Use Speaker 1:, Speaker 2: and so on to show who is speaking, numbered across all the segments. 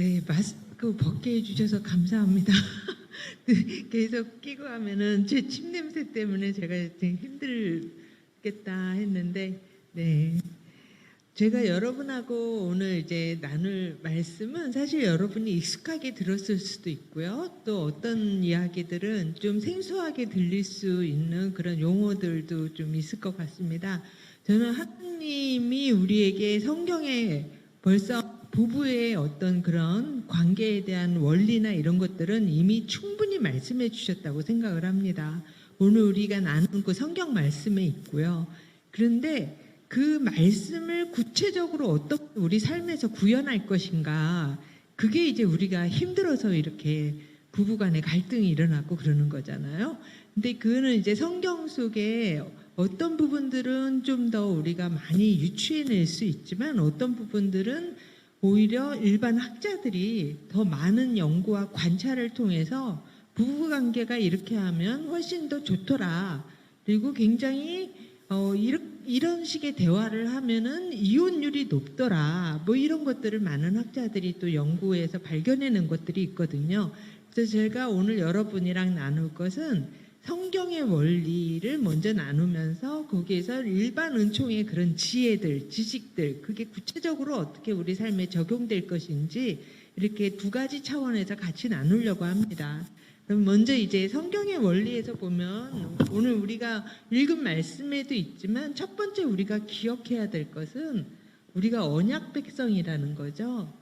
Speaker 1: 네, 마스크 벗게 해주셔서 감사합니다. 계속 끼고 하면은 제 침 냄새 때문에 제가 되게 힘들겠다 했는데, 네. 제가 여러분하고 오늘 이제 나눌 말씀은 사실 여러분이 익숙하게 들었을 수도 있고요. 또 어떤 이야기들은 좀 생소하게 들릴 수 있는 그런 용어들도 좀 있을 것 같습니다. 저는 하나님이 우리에게 성경에 벌써 부부의 어떤 그런 관계에 대한 원리나 이런 것들은 이미 충분히 말씀해 주셨다고 생각을 합니다. 오늘 우리가 나눈 그 성경 말씀에 있고요. 그런데 그 말씀을 구체적으로 어떻게 우리 삶에서 구현할 것인가, 그게 이제 우리가 힘들어서 이렇게 부부간에 갈등이 일어나고 그러는 거잖아요. 근데 그거는 이제 성경 속에 어떤 부분들은 좀 더 우리가 많이 유추해낼 수 있지만 어떤 부분들은 오히려 일반 학자들이 더 많은 연구와 관찰을 통해서 부부관계가 이렇게 하면 훨씬 더 좋더라. 그리고 굉장히 이런 식의 대화를 하면은 이혼율이 높더라. 뭐 이런 것들을 많은 학자들이 또 연구해서 발견해낸 것들이 있거든요. 그래서 제가 오늘 여러분이랑 나눌 것은 성경의 원리를 먼저 나누면서 거기에서 일반 은총의 그런 지혜들, 지식들, 그게 구체적으로 어떻게 우리 삶에 적용될 것인지 이렇게 두 가지 차원에서 같이 나누려고 합니다. 그럼 먼저 이제 성경의 원리에서 보면 오늘 우리가 읽은 말씀에도 있지만 첫 번째 우리가 기억해야 될 것은 우리가 언약 백성이라는 거죠.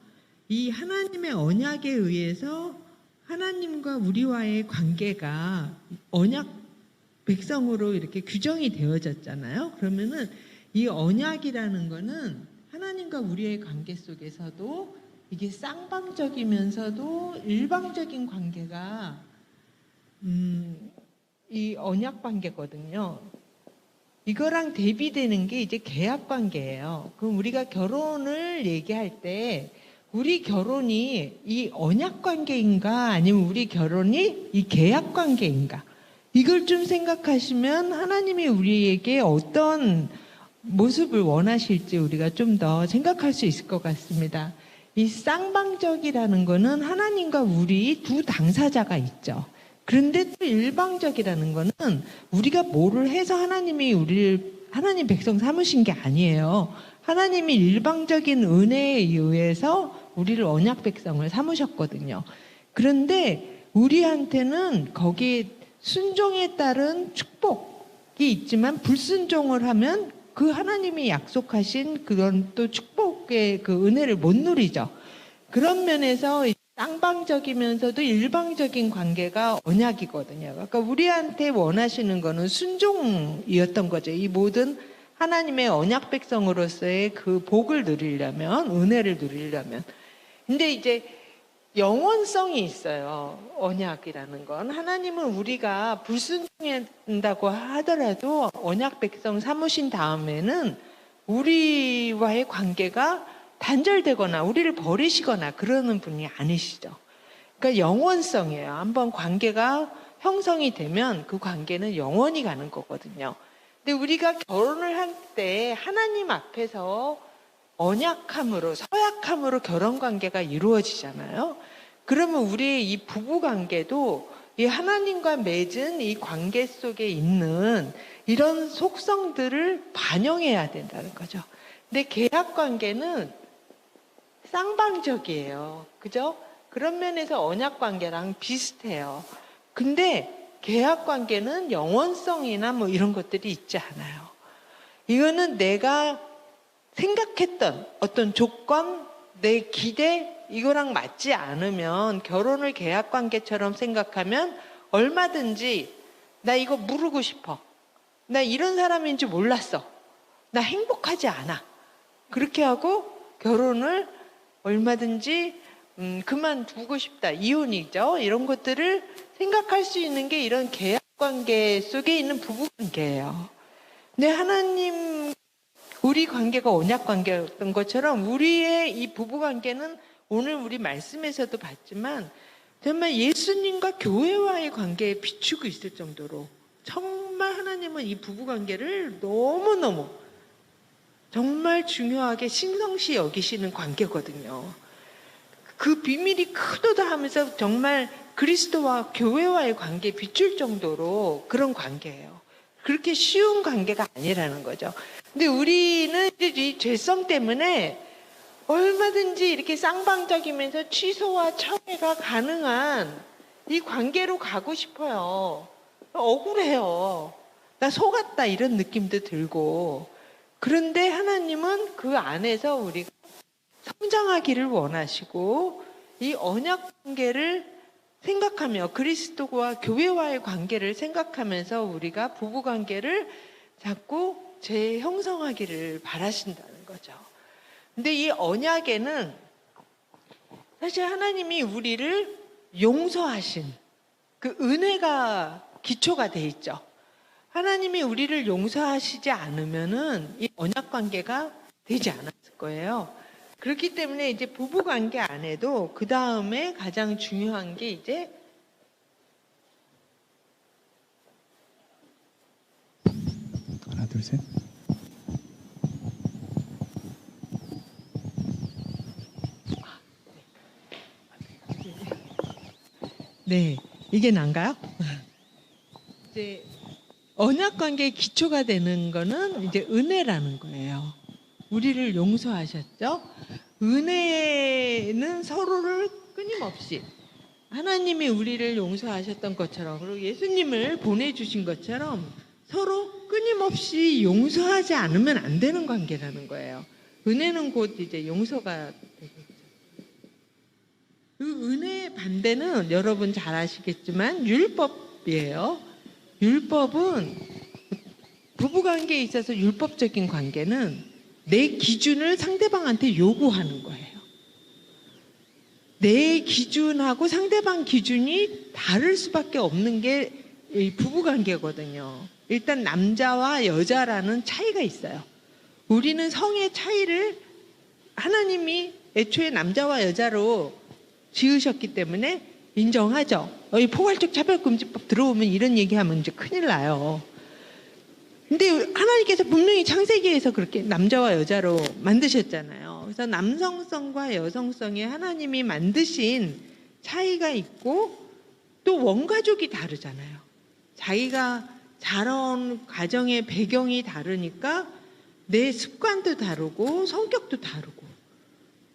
Speaker 1: 이 하나님의 언약에 의해서 하나님과 우리와의 관계가 언약 백성으로 이렇게 규정이 되어졌잖아요. 그러면은 이 언약이라는 거는 하나님과 우리의 관계 속에서도 이게 쌍방적이면서도 일방적인 관계가 이 언약 관계거든요. 이거랑 대비되는 게 이제 계약 관계예요. 그럼 우리가 결혼을 얘기할 때 우리 결혼이 이 언약 관계인가 아니면 우리 결혼이 이 계약 관계인가, 이걸 좀 생각하시면 하나님이 우리에게 어떤 모습을 원하실지 우리가 좀 더 생각할 수 있을 것 같습니다. 이 쌍방적이라는 거는 하나님과 우리 두 당사자가 있죠. 그런데 또 일방적이라는 거는 우리가 뭐를 해서 하나님이 우리를 하나님 백성 삼으신 게 아니에요. 하나님이 일방적인 은혜에 의해서 우리를 언약 백성을 삼으셨거든요. 그런데 우리한테는 거기에 순종에 따른 축복이 있지만 불순종을 하면 그 하나님이 약속하신 그런 또 축복의 그 은혜를 못 누리죠. 그런 면에서 쌍방적이면서도 일방적인 관계가 언약이거든요. 그러니까 우리한테 원하시는 거는 순종이었던 거죠. 이 모든 하나님의 언약 백성으로서의 그 복을 누리려면, 은혜를 누리려면. 근데 이제 영원성이 있어요. 언약이라는 건. 하나님은 우리가 불순종한다고 하더라도 언약 백성 삼으신 다음에는 우리와의 관계가 단절되거나 우리를 버리시거나 그러는 분이 아니시죠. 그러니까 영원성이에요. 한번 관계가 형성이 되면 그 관계는 영원히 가는 거거든요. 근데 우리가 결혼을 할 때 하나님 앞에서 언약함으로, 서약함으로 결혼 관계가 이루어지잖아요. 그러면 우리의 이 부부 관계도 이 하나님과 맺은 이 관계 속에 있는 이런 속성들을 반영해야 된다는 거죠. 근데 계약 관계는 쌍방적이에요. 그죠? 그런 면에서 언약 관계랑 비슷해요. 근데 계약 관계는 영원성이나 뭐 이런 것들이 있지 않아요. 이거는 내가 생각했던 어떤 조건, 내 기대, 이거랑 맞지 않으면 결혼을 계약 관계처럼 생각하면 얼마든지 나 이거 무르고 싶어. 나 이런 사람인 줄 몰랐어. 나 행복하지 않아. 그렇게 하고 결혼을 얼마든지 그만두고 싶다. 이혼이죠. 이런 것들을 생각할 수 있는 게 이런 계약 관계 속에 있는 부부 관계예요. 근데 하나님, 우리 관계가 언약 관계였던 것처럼 우리의 이 부부 관계는 오늘 우리 말씀에서도 봤지만 정말 예수님과 교회와의 관계에 비추고 있을 정도로 정말 하나님은 이 부부 관계를 너무너무 정말 중요하게 신성시 여기시는 관계거든요. 그 비밀이 크도다 하면서 정말 그리스도와 교회와의 관계에 비출 정도로 그런 관계예요. 그렇게 쉬운 관계가 아니라는 거죠. 근데 우리는 이 죄성 때문에 얼마든지 이렇게 쌍방적이면서 취소와 철회가 가능한 이 관계로 가고 싶어요. 억울해요. 나 속았다 이런 느낌도 들고. 그런데 하나님은 그 안에서 우리가 성장하기를 원하시고 이 언약 관계를 생각하며 그리스도와 교회와의 관계를 생각하면서 우리가 부부 관계를 자꾸 재형성하기를 바라신다는 거죠. 근데 이 언약에는 사실 하나님이 우리를 용서하신 그 은혜가 기초가 돼 있죠. 하나님이 우리를 용서하시지 않으면은 이 언약 관계가 되지 않았을 거예요. 그렇기 때문에 이제 부부 관계 안에도 그 다음에 가장 중요한 게 이제
Speaker 2: 하나, 둘, 셋.
Speaker 1: 네, 이게 난가요? 이제 언약 관계의 기초가 되는 거는 이제 은혜라는 거예요. 우리를 용서하셨죠? 은혜는 서로를 끊임없이 하나님이 우리를 용서하셨던 것처럼 그리고 예수님을 보내주신 것처럼 서로 끊임없이 용서하지 않으면 안 되는 관계라는 거예요. 은혜는 곧 이제 용서가 되겠죠. 그 은혜의 반대는 여러분 잘 아시겠지만 율법이에요. 율법은 부부관계에 있어서 율법적인 관계는 내 기준을 상대방한테 요구하는 거예요. 내 기준하고 상대방 기준이 다를 수밖에 없는 게 부부관계거든요. 일단 남자와 여자라는 차이가 있어요. 우리는 성의 차이를 하나님이 애초에 남자와 여자로 지으셨기 때문에 인정하죠. 이 포괄적 차별금지법 들어오면 이런 얘기하면 이제 큰일 나요. 근데 하나님께서 분명히 창세기에서 그렇게 남자와 여자로 만드셨잖아요. 그래서 남성성과 여성성에 하나님이 만드신 차이가 있고 또 원가족이 다르잖아요. 자기가 자라온 가정의 배경이 다르니까 내 습관도 다르고 성격도 다르고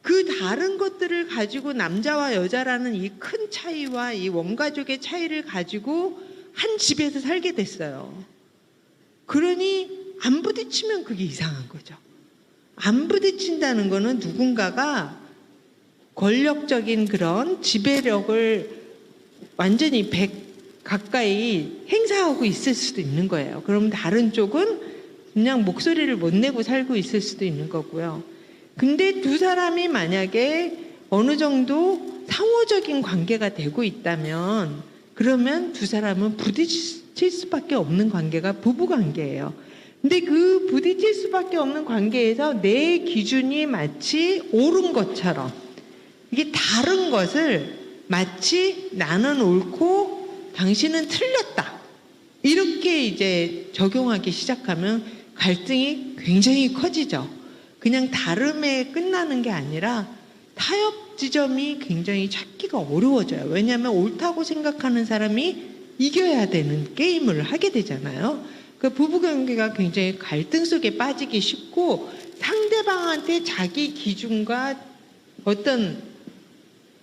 Speaker 1: 그 다른 것들을 가지고 남자와 여자라는 이 큰 차이와 이 원가족의 차이를 가지고 한 집에서 살게 됐어요. 그러니 안 부딪히면 그게 이상한 거죠. 안 부딪힌다는 거는 누군가가 권력적인 그런 지배력을 완전히 100 가까이 행사하고 있을 수도 있는 거예요. 그럼 다른 쪽은 그냥 목소리를 못 내고 살고 있을 수도 있는 거고요. 근데 두 사람이 만약에 어느 정도 상호적인 관계가 되고 있다면 그러면 두 사람은 부딪힐 수밖에 없는 관계가 부부관계예요. 근데 그 부딪힐 수밖에 없는 관계에서 내 기준이 마치 옳은 것처럼 이게 다른 것을 마치 나는 옳고 당신은 틀렸다 이렇게 이제 적용하기 시작하면 갈등이 굉장히 커지죠. 그냥 다름에 끝나는 게 아니라 타협 지점이 굉장히 찾기가 어려워져요. 왜냐하면 옳다고 생각하는 사람이 이겨야 되는 게임을 하게 되잖아요. 그 부부관계가 굉장히 갈등 속에 빠지기 쉽고 상대방한테 자기 기준과 어떤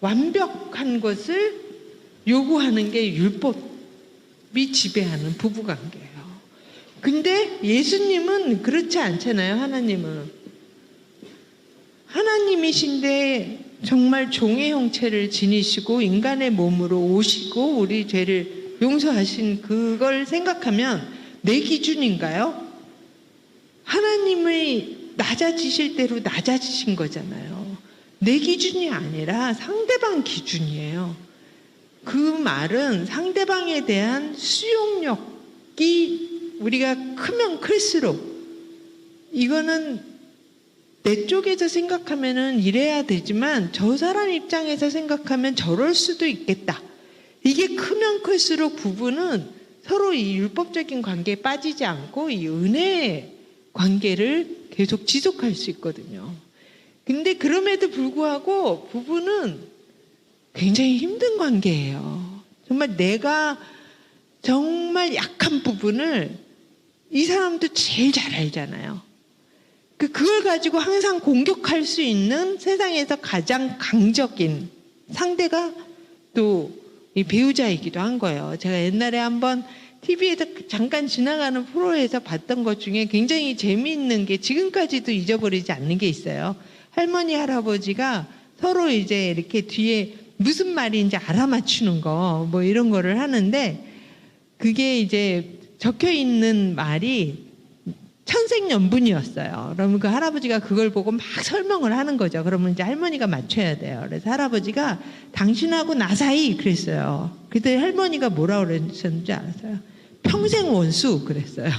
Speaker 1: 완벽한 것을 요구하는 게 율법이 지배하는 부부관계예요. 근데 예수님은 그렇지 않잖아요. 하나님이신데 정말 종의 형체를 지니시고 인간의 몸으로 오시고 우리 죄를 용서하신 그걸 생각하면 내 기준인가요? 하나님의 낮아지실 대로 낮아지신 거잖아요. 내 기준이 아니라 상대방 기준이에요. 그 말은 상대방에 대한 수용력이 우리가 크면 클수록 이거는 내 쪽에서 생각하면은 이래야 되지만 저 사람 입장에서 생각하면 저럴 수도 있겠다. 이게 크면 클수록 부부는 서로 이 율법적인 관계에 빠지지 않고 이 은혜의 관계를 계속 지속할 수 있거든요. 근데 그럼에도 불구하고 부부는 굉장히 힘든 관계예요. 정말 내가 정말 약한 부분을 이 사람도 제일 잘 알잖아요. 그걸 가지고 항상 공격할 수 있는 세상에서 가장 강적인 상대가 또 이 배우자이기도 한 거예요. 제가 옛날에 한번 TV에서 잠깐 지나가는 프로에서 봤던 것 중에 굉장히 재미있는 게 지금까지도 잊어버리지 않는 게 있어요. 할머니, 할아버지가 서로 이제 이렇게 뒤에 무슨 말인지 알아맞추는 거, 뭐 이런 거를 하는데, 그게 이제 적혀 있는 말이 천생연분이었어요. 그러면 그 할아버지가 그걸 보고 막 설명을 하는 거죠. 그러면 이제 할머니가 맞춰야 돼요. 그래서 할아버지가 당신하고 나 사이 그랬어요. 그때 할머니가 뭐라고 그랬는지 알았어요? 평생 원수 그랬어요.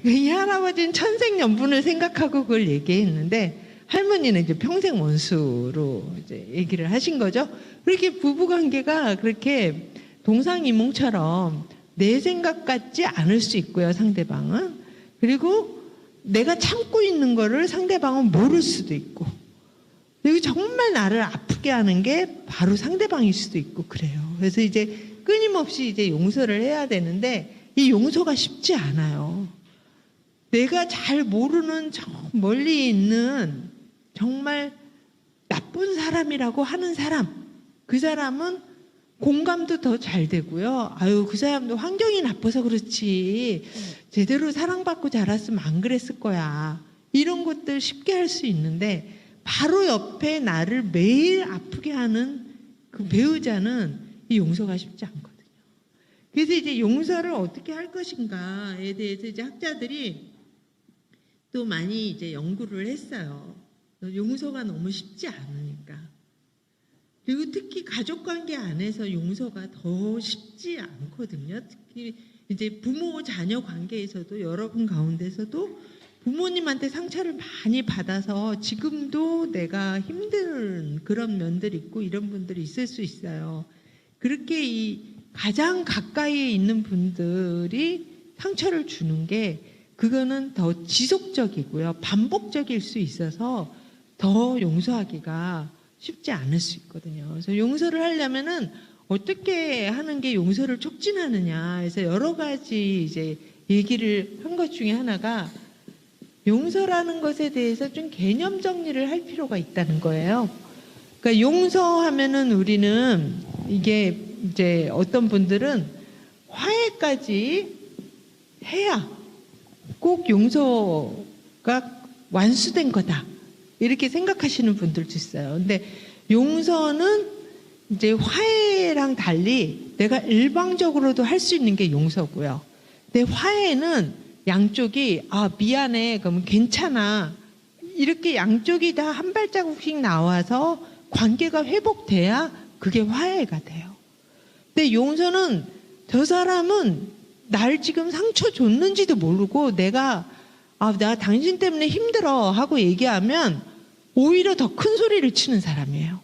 Speaker 1: 이 할아버지는 천생연분을 생각하고 그걸 얘기했는데 할머니는 이제 평생 원수로 이제 얘기를 하신 거죠. 그렇게 부부관계가 그렇게 동상이몽처럼 내 생각 같지 않을 수 있고요, 상대방은. 그리고 내가 참고 있는 거를 상대방은 모를 수도 있고, 그리고 정말 나를 아프게 하는 게 바로 상대방일 수도 있고 그래요. 그래서 이제 끊임없이 이제 용서를 해야 되는데 이 용서가 쉽지 않아요. 내가 잘 모르는 저 멀리 있는 정말 나쁜 사람이라고 하는 사람, 그 사람은 공감도 더 잘 되고요. 아유, 그 사람도 환경이 나빠서 그렇지 제대로 사랑받고 자랐으면 안 그랬을 거야. 이런 것들 쉽게 할 수 있는데 바로 옆에 나를 매일 아프게 하는 그 배우자는 이 용서가 쉽지 않거든요. 그래서 이제 용서를 어떻게 할 것인가에 대해서 이제 학자들이 또 많이 이제 연구를 했어요. 용서가 너무 쉽지 않으니까. 그리고 특히 가족관계 안에서 용서가 더 쉽지 않거든요. 특히 이제 부모 자녀 관계에서도 여러분 가운데서도 부모님한테 상처를 많이 받아서 지금도 내가 힘든 그런 면들이 있고 이런 분들이 있을 수 있어요. 그렇게 이 가장 가까이에 있는 분들이 상처를 주는 게 그거는 더 지속적이고요. 반복적일 수 있어서 더 용서하기가 쉽지 않을 수 있거든요. 그래서 용서를 하려면은 어떻게 하는 게 용서를 촉진하느냐 해서 여러 가지 이제 얘기를 한 것 중에 하나가 용서라는 것에 대해서 좀 개념 정리를 할 필요가 있다는 거예요. 그러니까 용서하면은 우리는 이게 이제 어떤 분들은 화해까지 해야 꼭 용서가 완수된 거다. 이렇게 생각하시는 분들도 있어요. 근데 용서는 이제 화해랑 달리 내가 일방적으로도 할 수 있는 게 용서고요. 근데 화해는 양쪽이 미안해 그러면 괜찮아 이렇게 양쪽이 다 한 발자국씩 나와서 관계가 회복돼야 그게 화해가 돼요. 근데 용서는 저 사람은 날 지금 상처 줬는지도 모르고 내가 당신 때문에 힘들어 하고 얘기하면 오히려 더 큰 소리를 치는 사람이에요.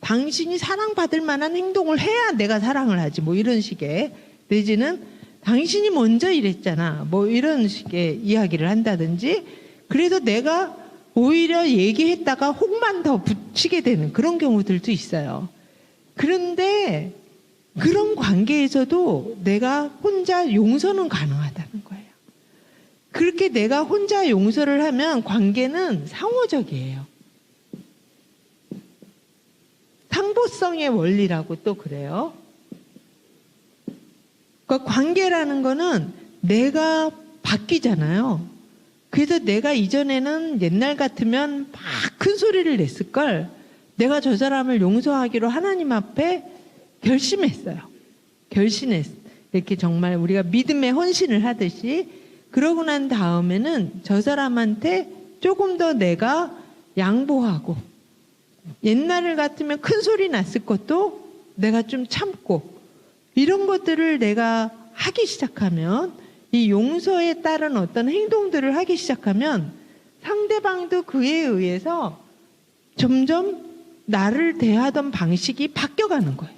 Speaker 1: 당신이 사랑받을 만한 행동을 해야 내가 사랑을 하지 뭐 이런 식의, 내지는 당신이 먼저 이랬잖아 뭐 이런 식의 이야기를 한다든지, 그래서 내가 오히려 얘기했다가 혹만 더 붙이게 되는 그런 경우들도 있어요. 그런데 그런 관계에서도 내가 혼자 용서는 가능하다는 거예요. 그렇게 내가 혼자 용서를 하면 관계는 상호적이에요. 상보성의 원리라고 또 그래요. 그러니까 관계라는 거는 내가 바뀌잖아요. 그래서 내가 이전에는 옛날 같으면 막 큰 소리를 냈을 걸 내가 저 사람을 용서하기로 하나님 앞에 결심했어요. 이렇게 정말 우리가 믿음의 헌신을 하듯이 그러고 난 다음에는 저 사람한테 조금 더 내가 양보하고, 옛날 같으면 큰 소리 났을 것도 내가 좀 참고 이런 것들을 내가 하기 시작하면, 이 용서에 따른 어떤 행동들을 하기 시작하면 상대방도 그에 의해서 점점 나를 대하던 방식이 바뀌어가는 거예요.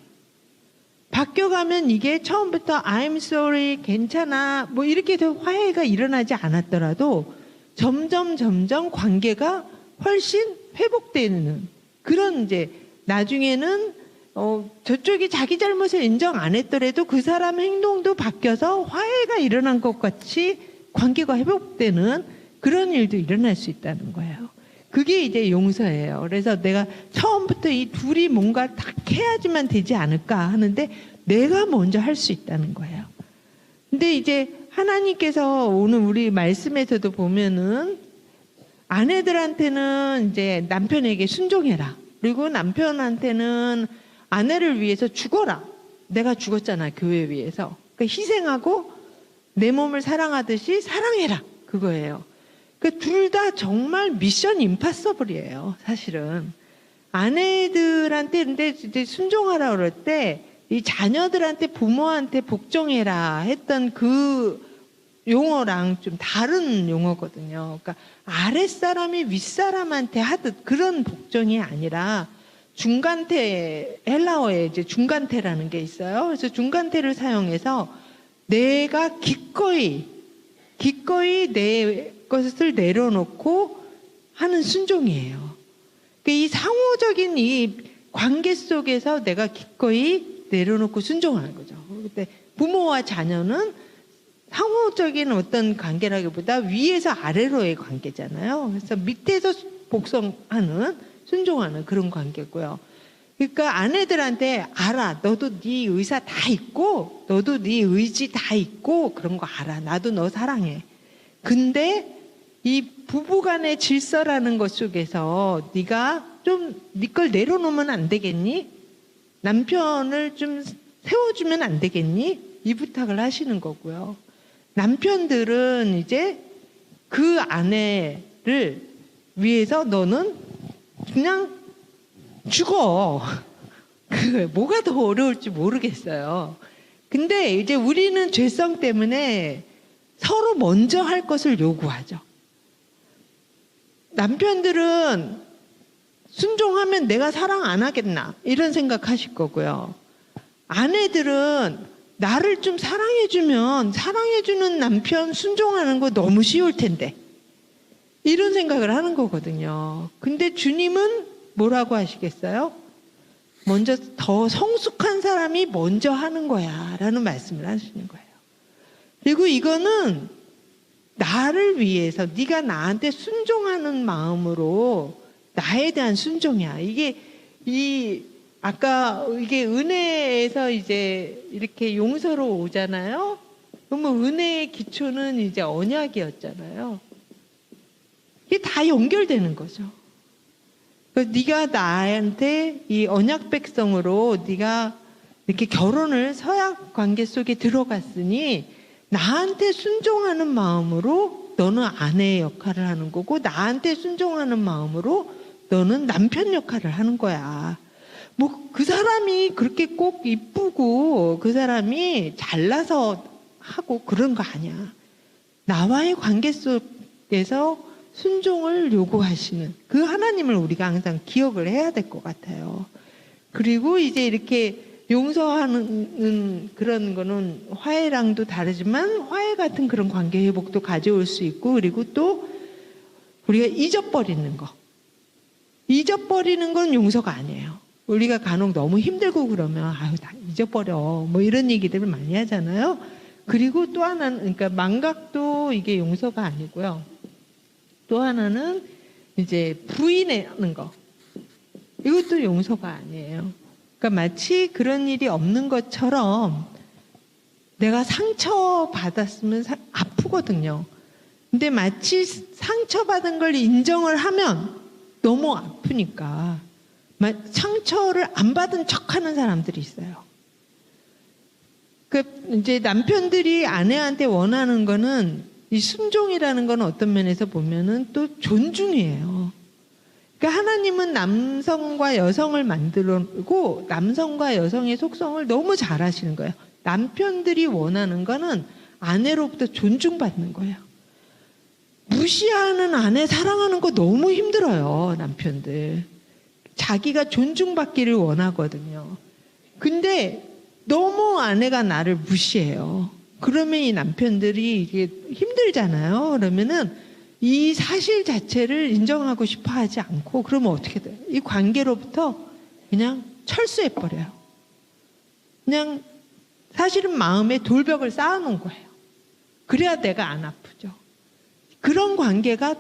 Speaker 1: 바뀌어가면 이게 처음부터 I'm sorry, 괜찮아 뭐 이렇게 해서 화해가 일어나지 않았더라도 점점 관계가 훨씬 회복되는 그런 이제 나중에는 저쪽이 자기 잘못을 인정 안 했더라도 그 사람 행동도 바뀌어서 화해가 일어난 것 같이 관계가 회복되는 그런 일도 일어날 수 있다는 거예요. 그게 이제 용서예요. 그래서 내가 처음부터 이 둘이 뭔가 딱 해야지만 되지 않을까 하는데 내가 먼저 할 수 있다는 거예요. 근데 이제 하나님께서 오늘 우리 말씀에서도 보면은 아내들한테는 이제 남편에게 순종해라. 그리고 남편한테는 아내를 위해서 죽어라. 내가 죽었잖아, 교회 위해서. 그러니까 희생하고 내 몸을 사랑하듯이 사랑해라. 그거예요. 그 둘 다 정말 미션 임파서블이에요, 사실은. 아내들한테 근데 이제 순종하라 그럴 때 이 자녀들한테 부모한테 복종해라 했던 그 용어랑 좀 다른 용어거든요. 그러니까 아랫사람이 윗사람한테 하듯 그런 복종이 아니라 중간태, 헬라어에 이제 중간태라는 게 있어요. 그래서 중간태를 사용해서 내가 기꺼이 내 것을 내려놓고 하는 순종이에요. 그러니까 이 상호적인 이 관계 속에서 내가 기꺼이 내려놓고 순종하는 거죠. 근데 부모와 자녀는 상호적인 어떤 관계라기보다 위에서 아래로의 관계잖아요. 그래서 밑에서 복종하는, 순종하는 그런 관계고요. 그러니까 아내들한테 알아. 너도 네 의사 다 있고, 너도 네 의지 다 있고, 그런 거 알아. 나도 너 사랑해. 근데 이 부부간의 질서라는 것 속에서 네가 좀 네 걸 내려놓으면 안 되겠니? 남편을 좀 세워주면 안 되겠니? 이 부탁을 하시는 거고요. 남편들은 이제 그 아내를 위해서 너는 그냥 죽어. 뭐가 더 어려울지 모르겠어요. 근데 이제 우리는 죄성 때문에 서로 먼저 할 것을 요구하죠. 남편들은 순종하면 내가 사랑 안 하겠나 이런 생각하실 거고요. 아내들은 나를 좀 사랑해주면 사랑해주는 남편 순종하는 거 너무 쉬울 텐데 이런 생각을 하는 거거든요. 근데 주님은 뭐라고 하시겠어요? 먼저 더 성숙한 사람이 먼저 하는 거야 라는 말씀을 하시는 거예요. 그리고 이거는 나를 위해서 네가 나한테 순종하는 마음으로 나에 대한 순종이야. 아까 이게 은혜에서 이제 이렇게 용서로 오잖아요. 그러면 은혜의 기초는 이제 언약이었잖아요. 이게 다 연결되는 거죠. 네가 나한테 이 언약 백성으로 네가 이렇게 결혼을 서약 관계 속에 들어갔으니 나한테 순종하는 마음으로 너는 아내의 역할을 하는 거고 나한테 순종하는 마음으로 너는 남편 역할을 하는 거야. 뭐 그 사람이 그렇게 꼭 이쁘고 그 사람이 잘나서 하고 그런 거 아니야. 나와의 관계 속에서 순종을 요구하시는 그 하나님을 우리가 항상 기억을 해야 될 것 같아요. 그리고 이제 이렇게 용서하는 그런 거는 화해랑도 다르지만 화해 같은 그런 관계 회복도 가져올 수 있고 그리고 또 우리가 잊어버리는 거. 잊어버리는 건 용서가 아니에요. 우리가 간혹 너무 힘들고 그러면 아유 다 잊어버려 뭐 이런 얘기들을 많이 하잖아요. 그리고 또 하나는 그러니까 망각도 이게 용서가 아니고요. 또 하나는 이제 부인하는 거. 이것도 용서가 아니에요. 그러니까 마치 그런 일이 없는 것처럼 내가 상처받았으면 아프거든요. 근데 마치 상처받은 걸 인정을 하면 너무 아프니까 상처를 안 받은 척하는 사람들이 있어요. 그 이제 남편들이 아내한테 원하는 거는 이 순종이라는 건 어떤 면에서 보면은 또 존중이에요. 그러니까 하나님은 남성과 여성을 만들고 남성과 여성의 속성을 너무 잘 아시는 거예요. 남편들이 원하는 거는 아내로부터 존중받는 거예요. 무시하는 아내 사랑하는 거 너무 힘들어요, 남편들. 자기가 존중받기를 원하거든요. 근데 너무 아내가 나를 무시해요. 그러면 이 남편들이 이게 힘들잖아요. 그러면은 이 사실 자체를 인정하고 싶어 하지 않고 그러면 어떻게 돼요? 이 관계로부터 그냥 철수해버려요. 그냥 사실은 마음에 돌벽을 쌓아놓은 거예요. 그래야 내가 안 아프죠. 그런 관계가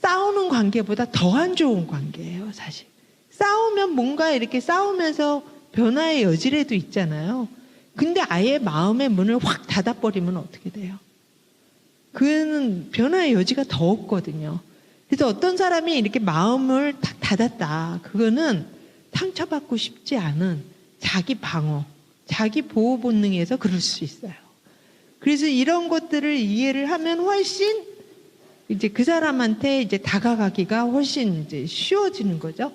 Speaker 1: 싸우는 관계보다 더 안 좋은 관계예요, 사실. 싸우면 뭔가 이렇게 싸우면서 변화의 여지라도 있잖아요. 근데 아예 마음의 문을 확 닫아버리면 어떻게 돼요? 그는 변화의 여지가 더 없거든요. 그래서 어떤 사람이 이렇게 마음을 탁 닫았다. 그거는 상처받고 싶지 않은 자기 방어, 자기 보호 본능에서 그럴 수 있어요. 그래서 이런 것들을 이해를 하면 훨씬 이제 그 사람한테 이제 다가가기가 훨씬 이제 쉬워지는 거죠.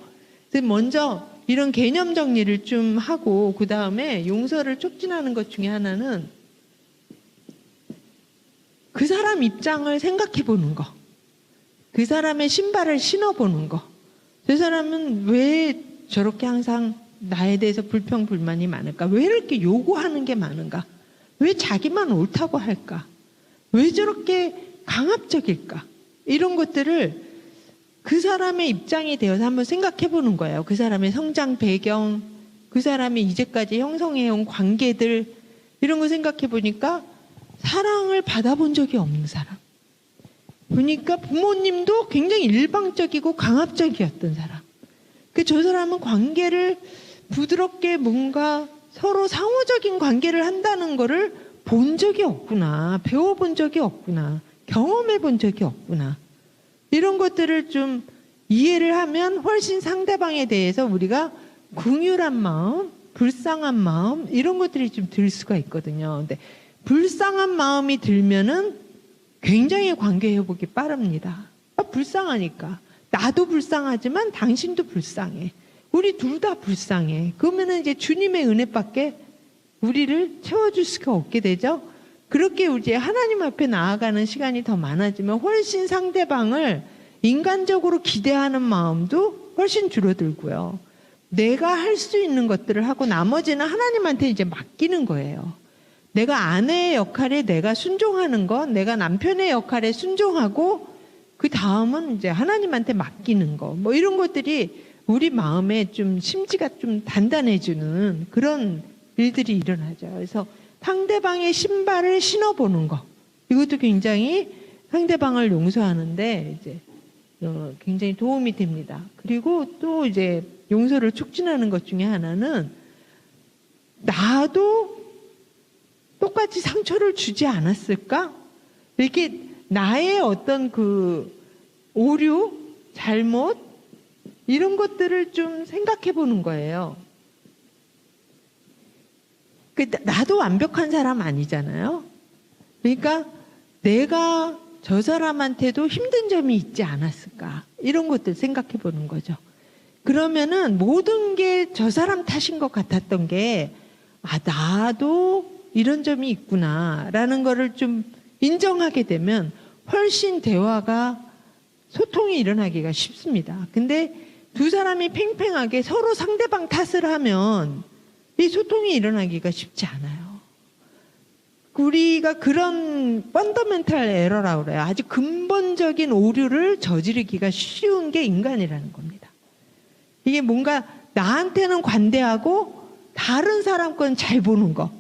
Speaker 1: 그래서 먼저 이런 개념 정리를 좀 하고 그 다음에 용서를 촉진하는 것 중에 하나는 그 사람 입장을 생각해 보는 거. 그 사람의 신발을 신어보는 거. 저 사람은 왜 저렇게 항상 나에 대해서 불평불만이 많을까? 왜 이렇게 요구하는 게 많은가? 왜 자기만 옳다고 할까? 왜 저렇게 강압적일까? 이런 것들을 그 사람의 입장이 되어서 한번 생각해 보는 거예요. 그 사람의 성장 배경, 그 사람이 이제까지 형성해온 관계들, 이런 거 생각해 보니까 사랑을 받아본 적이 없는 사람. 보니까 부모님도 굉장히 일방적이고 강압적이었던 사람. 저 사람은 관계를 부드럽게 뭔가 서로 상호적인 관계를 한다는 거를 본 적이 없구나. 배워본 적이 없구나. 경험해 본 적이 없구나. 이런 것들을 좀 이해를 하면 훨씬 상대방에 대해서 우리가 긍휼한 마음, 불쌍한 마음 이런 것들이 좀 들 수가 있거든요. 근데 불쌍한 마음이 들면은 굉장히 관계 회복이 빠릅니다. 불쌍하니까. 나도 불쌍하지만 당신도 불쌍해. 우리 둘 다 불쌍해. 그러면은 이제 주님의 은혜밖에 우리를 채워줄 수가 없게 되죠. 그렇게 이제 하나님 앞에 나아가는 시간이 더 많아지면 훨씬 상대방을 인간적으로 기대하는 마음도 훨씬 줄어들고요. 내가 할 수 있는 것들을 하고 나머지는 하나님한테 이제 맡기는 거예요. 내가 아내의 역할에 내가 순종하는 것, 내가 남편의 역할에 순종하고 그 다음은 이제 하나님한테 맡기는 거, 뭐 이런 것들이 우리 마음에 좀 심지가 좀 단단해지는 그런 일들이 일어나죠. 그래서 상대방의 신발을 신어보는 거, 이것도 굉장히 상대방을 용서하는데 이제 굉장히 도움이 됩니다. 그리고 또 이제 용서를 촉진하는 것 중에 하나는 나도 똑같이 상처를 주지 않았을까? 이렇게 나의 어떤 그 오류, 잘못 이런 것들을 좀 생각해 보는 거예요. 나도 완벽한 사람 아니잖아요. 그러니까 내가 저 사람한테도 힘든 점이 있지 않았을까? 이런 것들 생각해 보는 거죠. 그러면은 모든 게 저 사람 탓인 것 같았던 게 나도 이런 점이 있구나라는 거를 좀 인정하게 되면 훨씬 대화가 소통이 일어나기가 쉽습니다. 근데 두 사람이 팽팽하게 서로 상대방 탓을 하면 이 소통이 일어나기가 쉽지 않아요. 우리가 그런 펀더멘탈 에러라고 그래요. 아주 근본적인 오류를 저지르기가 쉬운 게 인간이라는 겁니다. 이게 뭔가 나한테는 관대하고 다른 사람 건 잘 보는 거.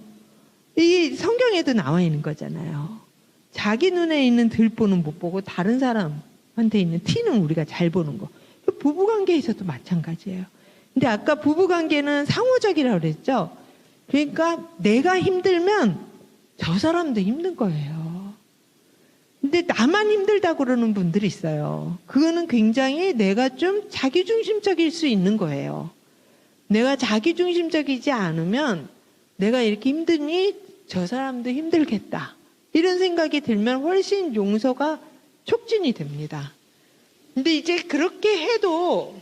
Speaker 1: 이 성경에도 나와 있는 거잖아요. 자기 눈에 있는 들보는 못 보고 다른 사람한테 있는 티는 우리가 잘 보는 거. 부부관계에서도 마찬가지예요. 근데 아까 부부관계는 상호적이라고 그랬죠. 그러니까 내가 힘들면 저 사람도 힘든 거예요. 근데 나만 힘들다고 그러는 분들이 있어요. 그거는 굉장히 내가 좀 자기중심적일 수 있는 거예요. 내가 자기중심적이지 않으면 내가 이렇게 힘드니 저 사람도 힘들겠다. 이런 생각이 들면 훨씬 용서가 촉진이 됩니다. 근데 이제 그렇게 해도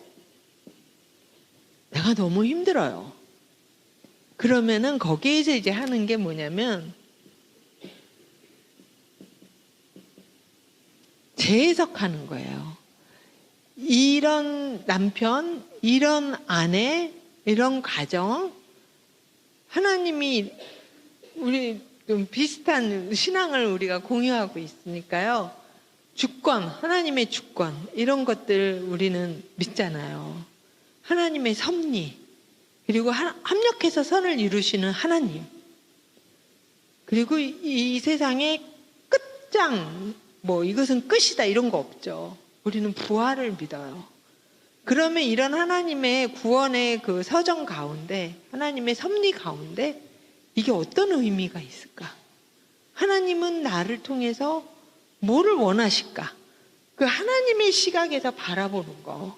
Speaker 1: 내가 너무 힘들어요. 그러면은 거기에서 이제 하는 게 뭐냐면 재해석하는 거예요. 이런 남편, 이런 아내, 이런 가정, 하나님이 우리 좀 비슷한 신앙을 우리가 공유하고 있으니까요. 주권, 하나님의 주권, 이런 것들 우리는 믿잖아요. 하나님의 섭리, 그리고 합력해서 선을 이루시는 하나님, 그리고 이 세상의 끝장, 이것은 끝이다, 이런 거 없죠. 우리는 부활을 믿어요. 그러면 이런 하나님의 구원의 그 서정 가운데, 하나님의 섭리 가운데 이게 어떤 의미가 있을까? 하나님은 나를 통해서 뭐를 원하실까? 그 하나님의 시각에서 바라보는 거.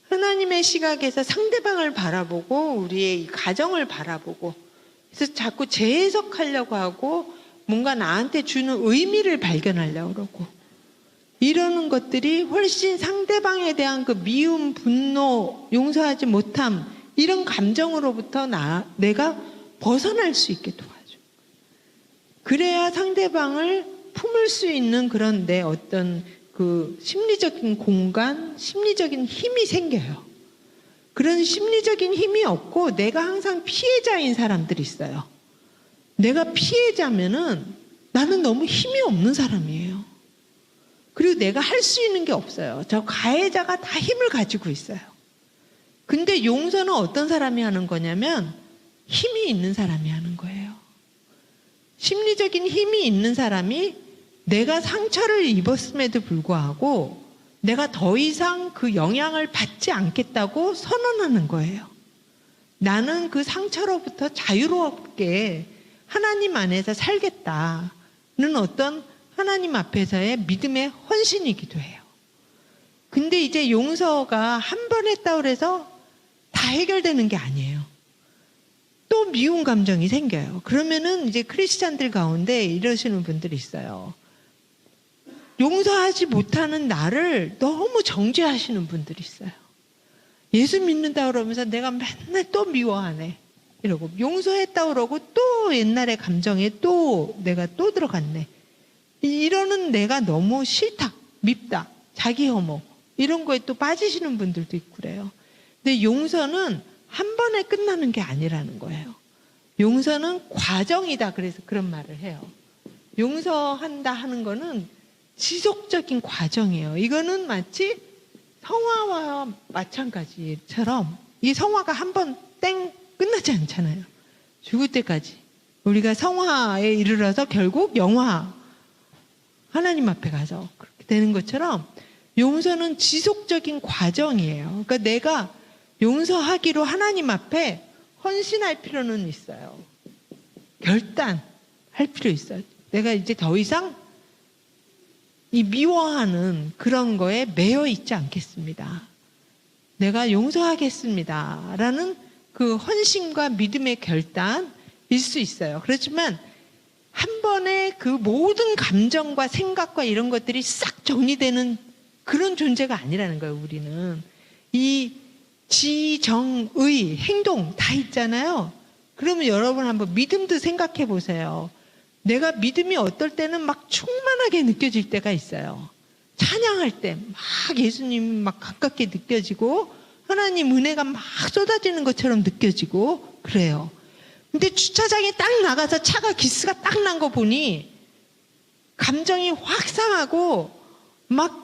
Speaker 1: 하나님의 시각에서 상대방을 바라보고 우리의 이 가정을 바라보고, 그래서 자꾸 재해석하려고 하고 뭔가 나한테 주는 의미를 발견하려고 그러고, 이러는 것들이 훨씬 상대방에 대한 그 미움, 분노, 용서하지 못함, 이런 감정으로부터 내가 벗어날 수 있게 도와줘. 그래야 상대방을 품을 수 있는 그런 내 어떤 그 심리적인 공간, 심리적인 힘이 생겨요. 그런 심리적인 힘이 없고 내가 항상 피해자인 사람들이 있어요. 내가 피해자면은 나는 너무 힘이 없는 사람이에요. 그리고 내가 할 수 있는 게 없어요. 저 가해자가 다 힘을 가지고 있어요. 근데 용서는 어떤 사람이 하는 거냐면 힘이 있는 사람이 하는 거예요. 심리적인 힘이 있는 사람이 내가 상처를 입었음에도 불구하고 내가 더 이상 그 영향을 받지 않겠다고 선언하는 거예요. 나는 그 상처로부터 자유롭게 하나님 안에서 살겠다는 어떤 하나님 앞에서의 믿음의 헌신이기도 해요. 근데 이제 용서가 한 번 했다고 해서 다 해결되는 게 아니에요. 또 미운 감정이 생겨요. 그러면은 이제 크리스찬들 가운데 이러시는 분들이 있어요. 용서하지 못하는 나를 너무 정죄하시는 분들이 있어요. 예수 믿는다 그러면서 내가 맨날 또 미워하네 이러고, 용서했다 그러고 또 옛날의 감정에 또 내가 또 들어갔네, 이러는 내가 너무 싫다, 밉다, 자기 혐오, 이런 거에 또 빠지시는 분들도 있고 그래요. 근데 용서는 한 번에 끝나는 게 아니라는 거예요. 용서는 과정이다, 그래서 그런 말을 해요. 용서한다 하는 거는 지속적인 과정이에요. 이거는 마치 성화와 마찬가지처럼, 이 성화가 한 번 땡 끝나지 않잖아요. 죽을 때까지 우리가 성화에 이르러서 결국 영화, 하나님 앞에 가서 그렇게 되는 것처럼 용서는 지속적인 과정이에요. 그러니까 내가 용서하기로 하나님 앞에 헌신할 필요는 있어요. 결단할 필요 있어요. 내가 이제 더 이상 이 미워하는 그런 거에 매여 있지 않겠습니다. 내가 용서하겠습니다 라는 그 헌신과 믿음의 결단일 수 있어요. 그렇지만 한 번에 그 모든 감정과 생각과 이런 것들이 싹 정리되는 그런 존재가 아니라는 거예요. 우리는 이 지정의 행동 다 있잖아요. 그러면 여러분 한번 믿음도 생각해 보세요. 내가 믿음이 어떨 때는 막 충만하게 느껴질 때가 있어요. 찬양할 때 막 예수님 막 가깝게 느껴지고 하나님 은혜가 막 쏟아지는 것처럼 느껴지고 그래요. 근데 주차장에 딱 나가서 차가 기스가 딱 난 거 보니 감정이 확 상하고 막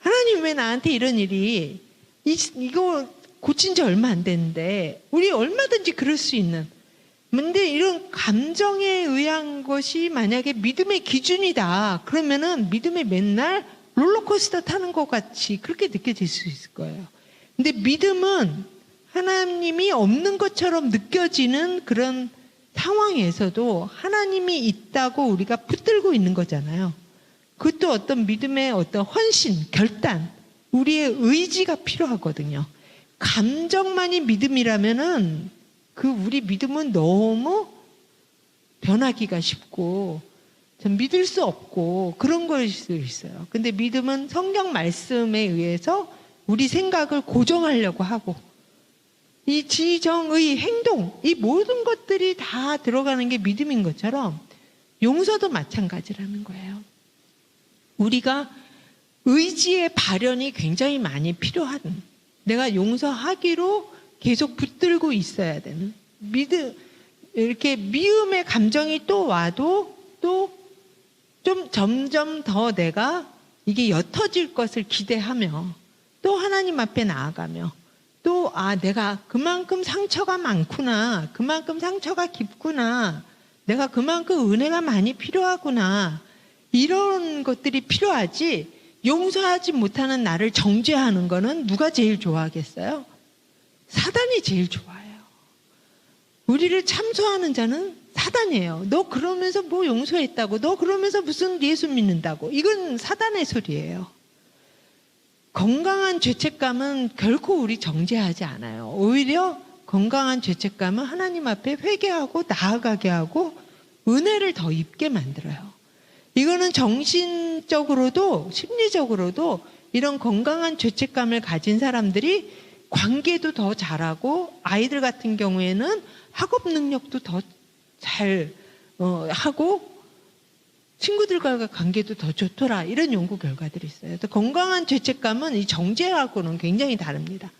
Speaker 1: 하나님 왜 나한테 이런 일이, 이거 고친 지 얼마 안 됐는데, 우리 얼마든지 그럴 수 있는, 근데 이런 감정에 의한 것이 만약에 믿음의 기준이다 그러면은 믿음이 맨날 롤러코스터 타는 것 같이 그렇게 느껴질 수 있을 거예요. 근데 믿음은 하나님이 없는 것처럼 느껴지는 그런 상황에서도 하나님이 있다고 우리가 붙들고 있는 거잖아요. 그것도 어떤 믿음의 어떤 헌신, 결단, 우리의 의지가 필요하거든요. 감정만이 믿음이라면은 그 우리 믿음은 너무 변하기가 쉽고 좀 믿을 수 없고 그런 걸 수 있어요. 근데 믿음은 성경 말씀에 의해서 우리 생각을 고정하려고 하고, 이 지정의 행동, 이 모든 것들이 다 들어가는 게 믿음인 것처럼 용서도 마찬가지라는 거예요. 우리가 의지의 발현이 굉장히 많이 필요한, 내가 용서하기로 계속 붙들고 있어야 되는, 이렇게 미움의 감정이 또 와도 또 좀 점점 더 내가 이게 옅어질 것을 기대하며 또 하나님 앞에 나아가며 또 내가 그만큼 상처가 많구나, 그만큼 상처가 깊구나, 내가 그만큼 은혜가 많이 필요하구나, 이런 것들이 필요하지. 용서하지 못하는 나를 정죄하는 거는 누가 제일 좋아하겠어요? 사단이 제일 좋아해요. 우리를 참소하는 자는 사단이에요. 너 그러면서 뭐 용서했다고, 너 그러면서 무슨 예수 믿는다고. 이건 사단의 소리예요. 건강한 죄책감은 결코 우리 정죄하지 않아요. 오히려 건강한 죄책감은 하나님 앞에 회개하고 나아가게 하고 은혜를 더 입게 만들어요. 이거는 정신적으로도 심리적으로도 이런 건강한 죄책감을 가진 사람들이 관계도 더 잘하고, 아이들 같은 경우에는 학업 능력도 더 잘 하고 친구들과 관계도 더 좋더라, 이런 연구 결과들이 있어요. 건강한 죄책감은 이 정죄하고는 굉장히 다릅니다.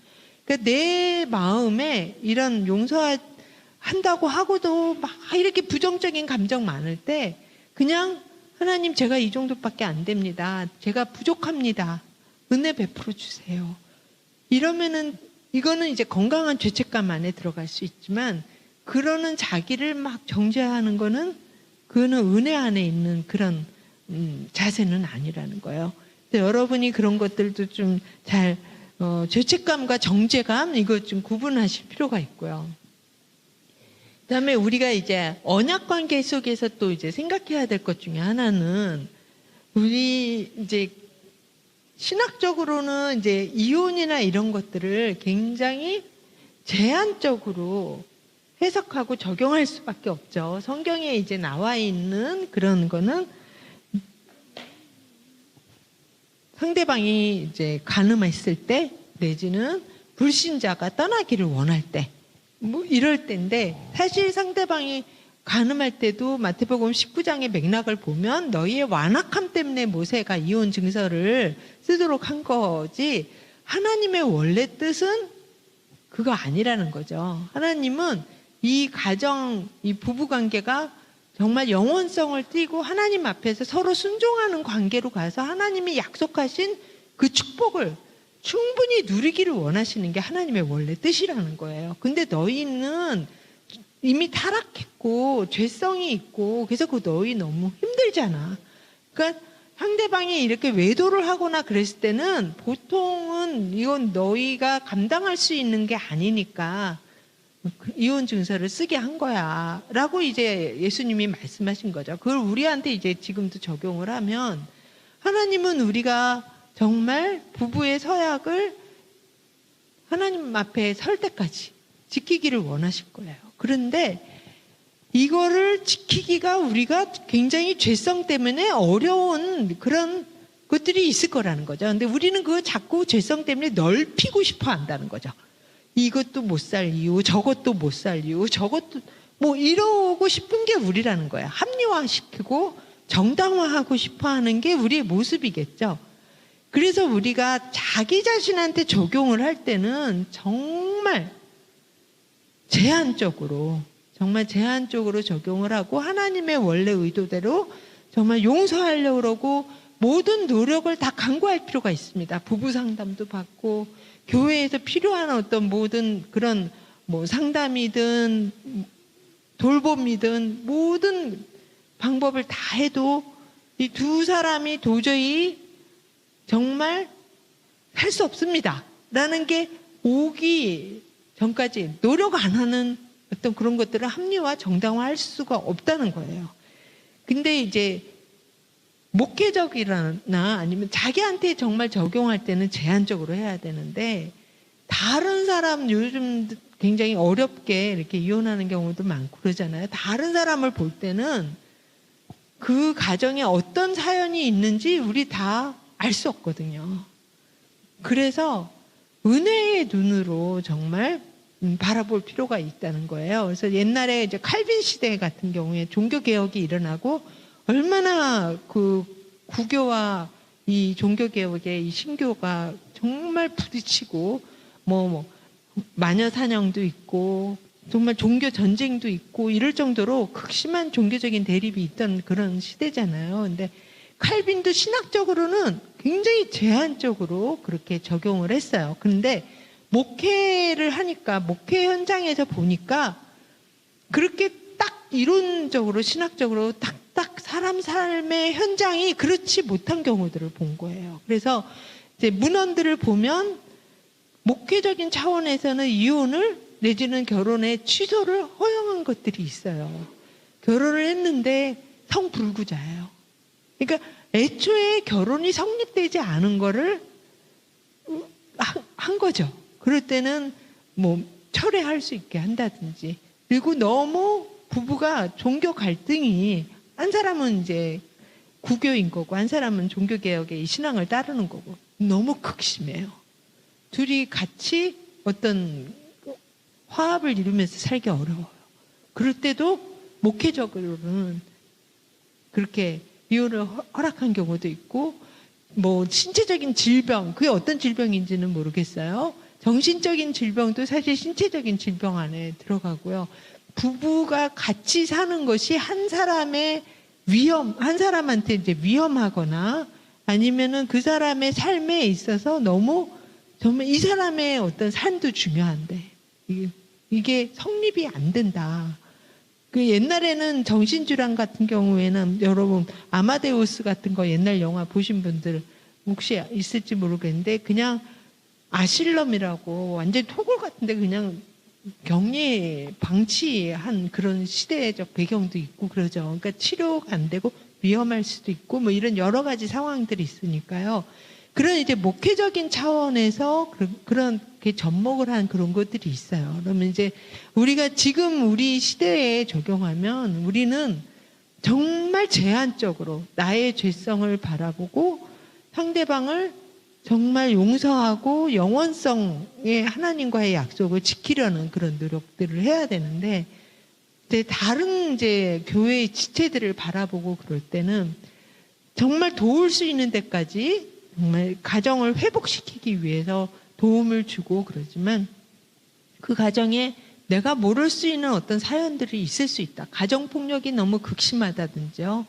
Speaker 1: 그러니까 내 마음에 이런 용서한다고 하고도 막 이렇게 부정적인 감정 많을 때 그냥 하나님, 제가 이 정도밖에 안 됩니다. 제가 부족합니다. 은혜 베풀어 주세요. 이러면은 이거는 이제 건강한 죄책감 안에 들어갈 수 있지만, 그러는 자기를 막 정죄하는 거는 그거는 은혜 안에 있는 그런 자세는 아니라는 거예요. 여러분이 그런 것들도 좀 잘 죄책감과 정죄감, 이거 좀 구분하실 필요가 있고요. 그다음에 우리가 이제 언약 관계 속에서 또 이제 생각해야 될 것 중에 하나는, 우리 이제 신학적으로는 이제 이혼이나 이런 것들을 굉장히 제한적으로 해석하고 적용할 수밖에 없죠. 성경에 이제 나와 있는 그런 거는 상대방이 이제 간음했을 때, 내지는 불신자가 떠나기를 원할 때, 뭐 이럴 때인데, 사실 상대방이 간음할 때도 마태복음 19장의 맥락을 보면 너희의 완악함 때문에 모세가 이혼 증서를 쓰도록 한 거지, 하나님의 원래 뜻은 그거 아니라는 거죠. 하나님은 이 가정, 이 부부관계가 정말 영원성을 띠고 하나님 앞에서 서로 순종하는 관계로 가서 하나님이 약속하신 그 축복을 충분히 누리기를 원하시는 게 하나님의 원래 뜻이라는 거예요. 근데 너희는 이미 타락했고 죄성이 있고, 그래서 그 너희 너무 힘들잖아. 그러니까 상대방이 이렇게 외도를 하거나 그랬을 때는 보통은 이건 너희가 감당할 수 있는 게 아니니까 이혼 증서를 쓰게 한 거야 라고 이제 예수님이 말씀하신 거죠. 그걸 우리한테 이제 지금도 적용을 하면, 하나님은 우리가 정말 부부의 서약을 하나님 앞에 설 때까지 지키기를 원하실 거예요. 그런데 이거를 지키기가 우리가 굉장히 죄성 때문에 어려운 그런 것들이 있을 거라는 거죠. 근데 우리는 그거 자꾸 죄성 때문에 넓히고 싶어 한다는 거죠. 이것도 못 살리고 저것도 못 살리고 저것도 뭐 이러고 싶은 게 우리라는 거야. 합리화시키고 정당화하고 싶어 하는 게 우리의 모습이겠죠. 그래서 우리가 자기 자신한테 적용을 할 때는 정말 제한적으로 적용을 하고, 하나님의 원래 의도대로 정말 용서하려고 그러고 모든 노력을 다 강구할 필요가 있습니다. 부부 상담도 받고, 교회에서 필요한 어떤 모든 그런 뭐 상담이든 돌봄이든 모든 방법을 다 해도 이 두 사람이 도저히 정말 할 수 없습니다 라는 게 오기 전까지 노력 안 하는 어떤 그런 것들을 합리화, 정당화할 수가 없다는 거예요. 근데 이제 목회적이나 아니면 자기한테 정말 적용할 때는 제한적으로 해야 되는데, 다른 사람 요즘 굉장히 어렵게 이렇게 이혼하는 경우도 많고 그러잖아요. 다른 사람을 볼 때는 그 가정에 어떤 사연이 있는지 우리 다 알 수 없거든요. 그래서 은혜의 눈으로 정말 바라볼 필요가 있다는 거예요. 그래서 옛날에 이제 칼빈 시대 같은 경우에 종교개혁이 일어나고, 얼마나 그 구교와 이 종교개혁의 이 신교가 정말 부딪히고, 마녀 사냥도 있고, 정말 종교 전쟁도 있고, 이럴 정도로 극심한 종교적인 대립이 있던 그런 시대잖아요. 근데 칼빈도 신학적으로는 굉장히 제한적으로 그렇게 적용을 했어요. 그런데 목회를 하니까, 목회 현장에서 보니까 그렇게 딱 이론적으로 신학적으로 딱딱 사람 삶의 현장이 그렇지 못한 경우들을 본 거예요. 그래서 이제 문헌들을 보면 목회적인 차원에서는 이혼을 내지는 결혼의 취소를 허용한 것들이 있어요. 결혼을 했는데 성불구자예요. 그러니까 애초에 결혼이 성립되지 않은 거를 한 거죠. 그럴 때는 뭐 철회할 수 있게 한다든지. 그리고 너무 부부가 종교 갈등이, 한 사람은 이제 구교인 거고 한 사람은 종교개혁의 신앙을 따르는 거고 너무 극심해요. 둘이 같이 어떤 화합을 이루면서 살기 어려워요. 그럴 때도 목회적으로는 그렇게 이혼을 허락한 경우도 있고, 뭐 신체적인 질병, 그게 어떤 질병인지는 모르겠어요. 정신적인 질병도 사실 신체적인 질병 안에 들어가고요. 부부가 같이 사는 것이 한 사람의 한 사람한테 이제 위험하거나 아니면은 그 사람의 삶에 있어서 너무 정말 이 사람의 어떤 삶도 중요한데 이게 성립이 안 된다. 그 옛날에는 정신질환 같은 경우에는 여러분 아마데우스 같은 거 옛날 영화 보신 분들 혹시 있을지 모르겠는데 그냥 아실럼이라고 완전 토굴 같은데 그냥 격리 방치한 그런 시대적 배경도 있고 그러죠. 그러니까 치료가 안 되고 위험할 수도 있고 뭐 이런 여러 가지 상황들이 있으니까요. 그런 이제 목회적인 차원에서 그런 접목을 한 그런 것들이 있어요. 그러면 이제 우리가 지금 우리 시대에 적용하면 우리는 정말 제한적으로 나의 죄성을 바라보고 상대방을 정말 용서하고 영원성의 하나님과의 약속을 지키려는 그런 노력들을 해야 되는데, 이제 다른 이제 교회의 지체들을 바라보고 그럴 때는 정말 도울 수 있는 데까지 정말 가정을 회복시키기 위해서 도움을 주고 그러지만 그 가정에 내가 모를 수 있는 어떤 사연들이 있을 수 있다. 가정폭력이 너무 극심하다든지요.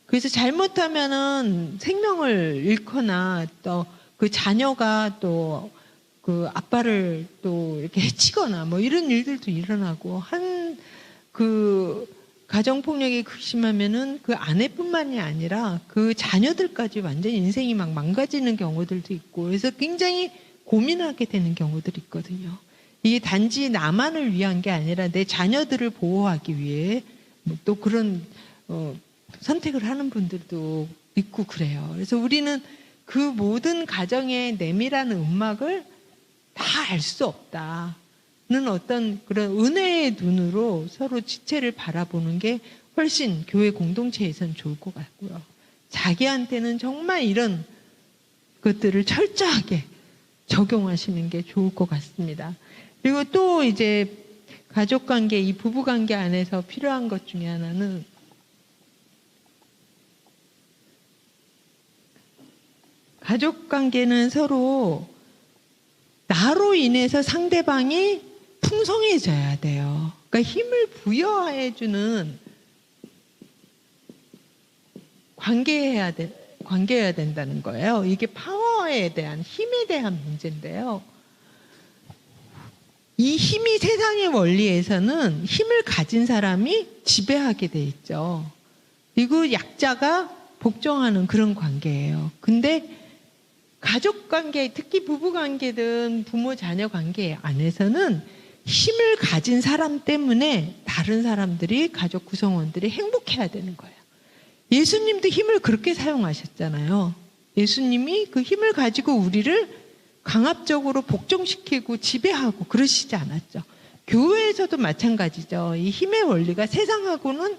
Speaker 1: 그래서 잘못하면은 생명을 잃거나 또 그 자녀가 또 그 아빠를 또 이렇게 해치거나 뭐 이런 일들도 일어나고 그 가정폭력이 극심하면은 그 아내뿐만이 아니라 그 자녀들까지 완전히 인생이 막 망가지는 경우들도 있고 그래서 굉장히 고민하게 되는 경우들이 있거든요. 이게 단지 나만을 위한 게 아니라 내 자녀들을 보호하기 위해 또 그런 선택을 하는 분들도 있고 그래요. 그래서 우리는 그 모든 가정의 내밀한 음막을 다 알 수 없다는 어떤 그런 은혜의 눈으로 서로 지체를 바라보는 게 훨씬 교회 공동체에선 좋을 것 같고요. 자기한테는 정말 이런 것들을 철저하게 적용하시는 게 좋을 것 같습니다. 그리고 또 이제 가족관계, 이 부부관계 안에서 필요한 것 중에 하나는 가족관계는 서로 나로 인해서 상대방이 풍성해져야 돼요. 그러니까 힘을 부여해주는 관계여야 된다는 거예요. 이게 파워에 대한, 힘에 대한 문제인데요. 이 힘이 세상의 원리에서는 힘을 가진 사람이 지배하게 돼 있죠. 그리고 약자가 복종하는 그런 관계예요. 근데 가족관계, 특히 부부관계든 부모 자녀 관계 안에서는 힘을 가진 사람 때문에 다른 사람들이, 가족 구성원들이 행복해야 되는 거예요. 예수님도 힘을 그렇게 사용하셨잖아요. 예수님이 그 힘을 가지고 우리를 강압적으로 복종시키고 지배하고 그러시지 않았죠. 교회에서도 마찬가지죠. 이 힘의 원리가 세상하고는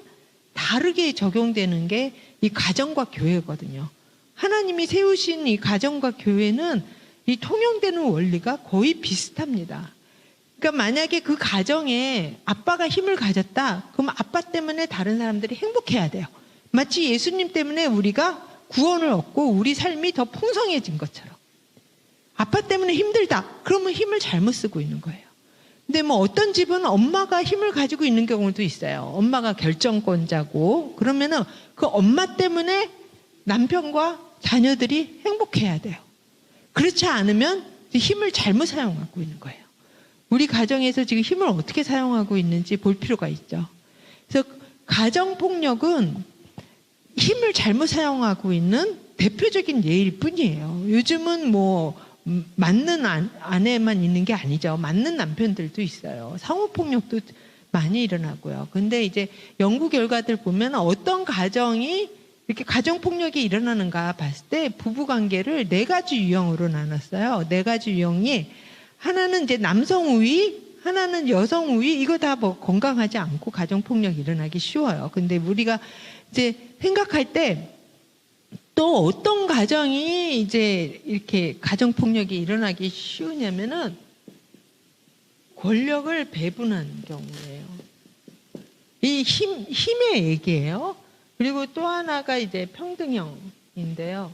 Speaker 1: 다르게 적용되는 게 이 가정과 교회거든요. 하나님이 세우신 이 가정과 교회는 이 통용되는 원리가 거의 비슷합니다. 그러니까 만약에 그 가정에 아빠가 힘을 가졌다, 그럼 아빠 때문에 다른 사람들이 행복해야 돼요. 마치 예수님 때문에 우리가 구원을 얻고 우리 삶이 더 풍성해진 것처럼. 아빠 때문에 힘들다, 그러면 힘을 잘못 쓰고 있는 거예요. 근데 뭐 어떤 집은 엄마가 힘을 가지고 있는 경우도 있어요. 엄마가 결정권자고, 그러면은 그 엄마 때문에 남편과 자녀들이 행복해야 돼요. 그렇지 않으면 힘을 잘못 사용하고 있는 거예요. 우리 가정에서 지금 힘을 어떻게 사용하고 있는지 볼 필요가 있죠. 그래서 가정폭력은 힘을 잘못 사용하고 있는 대표적인 예일 뿐이에요. 요즘은 뭐 맞는 아내만 있는 게 아니죠. 맞는 남편들도 있어요. 상호폭력도 많이 일어나고요. 근데 이제 연구 결과들 보면 어떤 가정이 이렇게 가정폭력이 일어나는가 봤을 때 부부관계를 4가지 유형으로 나눴어요. 4가지 유형이 하나는 이제 남성 우위, 하나는 여성 우위, 이거 다 뭐 건강하지 않고 가정폭력이 일어나기 쉬워요. 근데 우리가 이제 생각할 때 또 어떤 가정이 이제 이렇게 가정폭력이 일어나기 쉬우냐면은 권력을 배분하는 경우예요. 이 힘의 얘기예요. 그리고 또 하나가 이제 평등형인데요.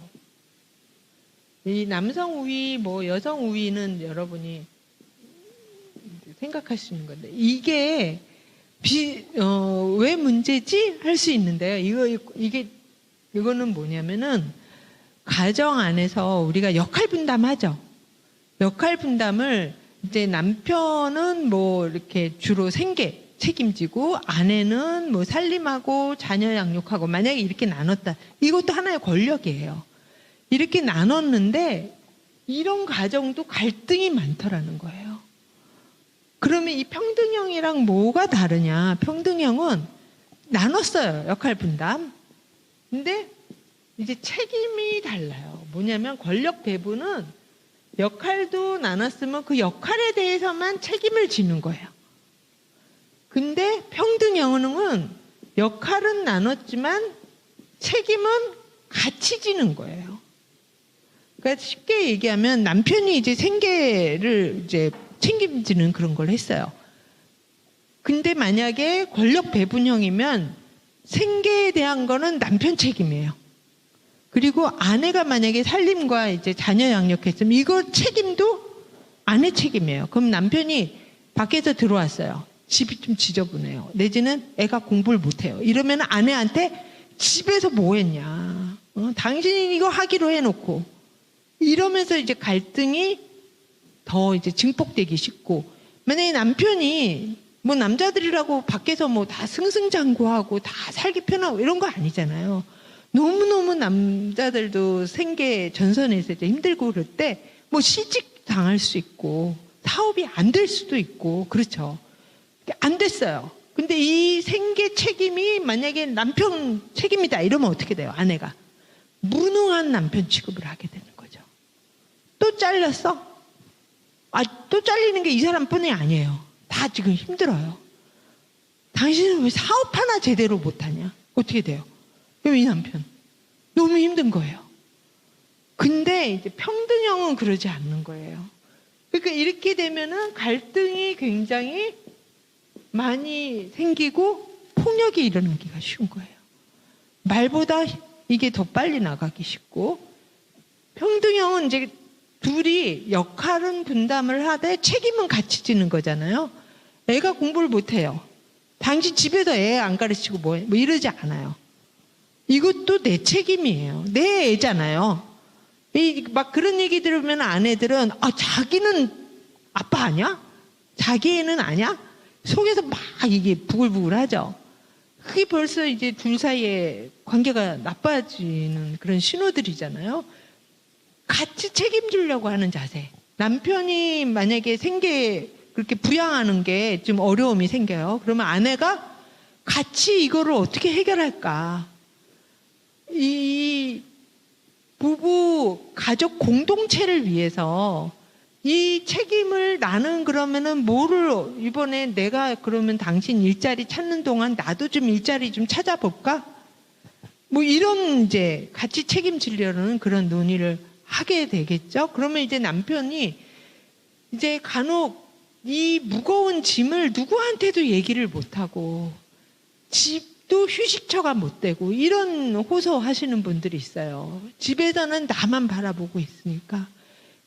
Speaker 1: 이 남성 우위, 뭐 여성 우위는 여러분이 생각할 수 있는 건데, 이게 왜 문제지? 할 수 있는데요. 이거는 뭐냐면은, 가정 안에서 우리가 역할 분담하죠. 역할 분담을 이제 남편은 뭐 이렇게 주로 생계 책임지고 아내는 뭐 살림하고 자녀 양육하고 만약에 이렇게 나눴다. 이것도 하나의 권력이에요. 이렇게 나눴는데 이런 가정도 갈등이 많더라는 거예요. 그러면 이 평등형이랑 뭐가 다르냐? 평등형은 나눴어요. 역할 분담. 근데 이제 책임이 달라요. 뭐냐면 권력 배분은 역할도 나눴으면 그 역할에 대해서만 책임을 지는 거예요. 근데 평등형은 역할은 나눴지만 책임은 같이 지는 거예요. 그러니까 쉽게 얘기하면 남편이 이제 생계를 이제 책임지는 그런 걸 했어요. 근데 만약에 권력 배분형이면 생계에 대한 거는 남편 책임이에요. 그리고 아내가 만약에 살림과 이제 자녀 양육했으면 이거 책임도 아내 책임이에요. 그럼 남편이 밖에서 들어왔어요. 집이 좀 지저분해요. 내지는 애가 공부를 못해요. 이러면 아내한테 집에서 뭐 했냐. 당신이 이거 하기로 해놓고. 이러면서 이제 갈등이 더 이제 증폭되기 쉽고, 만약에 남편이 뭐 남자들이라고 밖에서 뭐 다 승승장구하고 다 살기 편하고 이런 거 아니잖아요. 너무너무 남자들도 생계 전선에서 이제 힘들고 그럴 때 뭐 실직 당할 수 있고 사업이 안 될 수도 있고 그렇죠. 안 됐어요. 근데 이 생계 책임이 만약에 남편 책임이다 이러면 어떻게 돼요? 아내가 무능한 남편 취급을 하게 되는 거죠. 또 잘렸어? 또 잘리는 게 이 사람뿐이 아니에요. 다 지금 힘들어요. 당신은 왜 사업 하나 제대로 못하냐? 어떻게 돼요? 이 남편 너무 힘든 거예요. 근데 이제 평등형은 그러지 않는 거예요. 그러니까 이렇게 되면은 갈등이 굉장히 많이 생기고 폭력이 일어나기가 쉬운 거예요. 말보다 이게 더 빨리 나가기 쉽고, 평등형은 이제 둘이 역할은 분담을 하되 책임은 같이 지는 거잖아요. 애가 공부를 못해요. 당신 집에서 애 안 가르치고 뭐해? 뭐 이러지 않아요. 이것도 내 책임이에요. 내 애잖아요. 막 그런 얘기 들으면 아내들은 자기는 아빠 아니야? 자기 애는 아니야? 속에서 막 이게 부글부글 하죠. 그게 벌써 이제 둘 사이에 관계가 나빠지는 그런 신호들이잖아요. 같이 책임지려고 하는 자세. 남편이 만약에 그렇게 부양하는 게 좀 어려움이 생겨요. 그러면 아내가 같이 이거를 어떻게 해결할까? 이 부부 가족 공동체를 위해서 이 책임을 나는 그러면은 뭐를 이번에 내가 그러면 당신 일자리 찾는 동안 나도 좀 일자리 좀 찾아볼까? 뭐 이런 이제 같이 책임지려는 그런 논의를 하게 되겠죠. 그러면 이제 남편이 이제 간혹 이 무거운 짐을 누구한테도 얘기를 못하고 집도 휴식처가 못 되고 이런 호소하시는 분들이 있어요. 집에서는 나만 바라보고 있으니까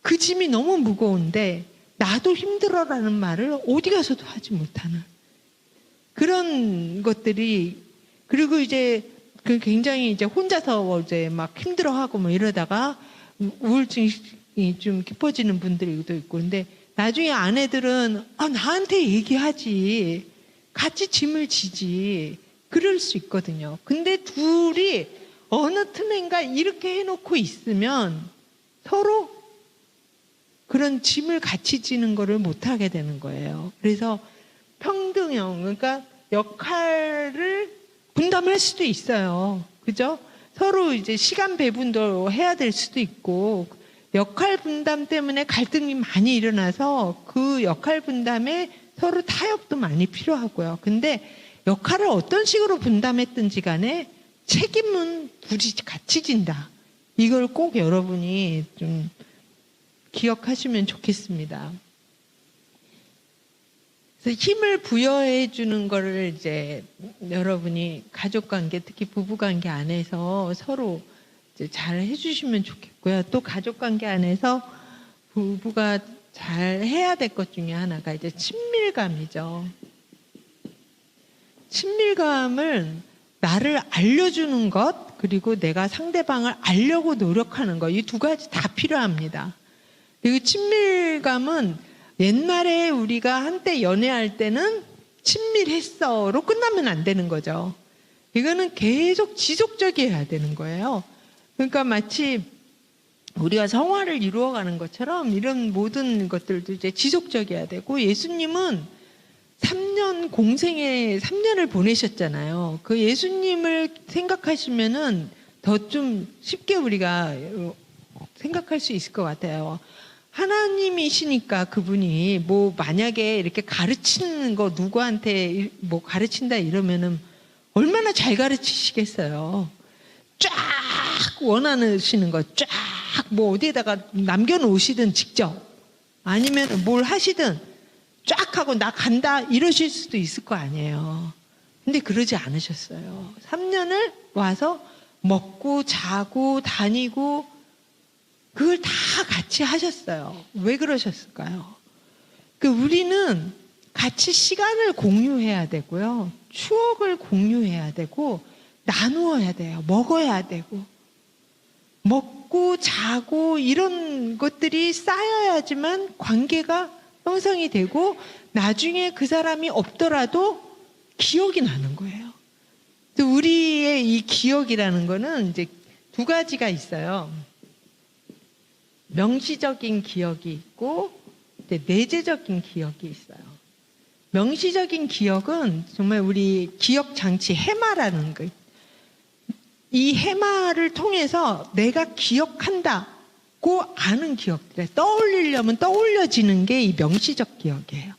Speaker 1: 그 짐이 너무 무거운데 나도 힘들어라는 말을 어디 가서도 하지 못하는 그런 것들이, 그리고 이제 그 굉장히 이제 혼자서 이제 막 힘들어하고 뭐 이러다가 우울증이 좀 깊어지는 분들도 있고, 근데 나중에 아내들은 나한테 얘기하지, 같이 짐을 지지, 그럴 수 있거든요. 근데 둘이 어느 틈엔가 이렇게 해놓고 있으면 서로 그런 짐을 같이 지는 거를 못하게 되는 거예요. 그래서 평등형, 그러니까 역할을 분담할 수도 있어요. 그죠? 서로 이제 시간 배분도 해야 될 수도 있고, 역할 분담 때문에 갈등이 많이 일어나서 그 역할 분담에 서로 타협도 많이 필요하고요. 근데 역할을 어떤 식으로 분담했든지 간에 책임은 둘이 같이 진다. 이걸 꼭 여러분이 좀 기억하시면 좋겠습니다. 그래서 힘을 부여해 주는 거를 이제 여러분이 가족관계, 특히 부부관계 안에서 서로 이제 잘 해주시면 좋겠고요. 또 가족관계 안에서 부부가 잘 해야 될 것 중에 하나가 이제 친밀감이죠. 친밀감은 나를 알려주는 것, 그리고 내가 상대방을 알려고 노력하는 것, 이 두 가지 다 필요합니다. 그리고 친밀감은 옛날에 우리가 한때 연애할 때는 친밀했어로 끝나면 안 되는 거죠. 이거는 계속 지속적이어야 되는 거예요. 그러니까 마치 우리가 성화를 이루어가는 것처럼 이런 모든 것들도 이제 지속적이어야 되고, 예수님은 3년 공생에 3년을 보내셨잖아요. 그 예수님을 생각하시면은 더 좀 쉽게 우리가 생각할 수 있을 것 같아요. 하나님이시니까 그분이 뭐 만약에 이렇게 가르치는 거 누구한테 뭐 가르친다 이러면은 얼마나 잘 가르치시겠어요. 쫙 원하시는 거 쫙 뭐 어디에다가 남겨놓으시든 직접 아니면 뭘 하시든 쫙 하고 나 간다 이러실 수도 있을 거 아니에요. 근데 그러지 않으셨어요. 3년을 와서 먹고 자고 다니고 그걸 다 같이 하셨어요. 왜 그러셨을까요? 우리는 같이 시간을 공유해야 되고요. 추억을 공유해야 되고 나누어야 돼요. 먹어야 되고 먹고 자고 이런 것들이 쌓여야지만 관계가 형성이 되고 나중에 그 사람이 없더라도 기억이 나는 거예요. 우리의 이 기억이라는 거는 이제 두 가지가 있어요. 명시적인 기억이 있고 내재적인 기억이 있어요. 명시적인 기억은 정말 우리 기억 장치 해마라는 거. 이 해마를 통해서 내가 기억한다고 아는 기억들, 떠올리려면 떠올려지는 게 이 명시적 기억이에요.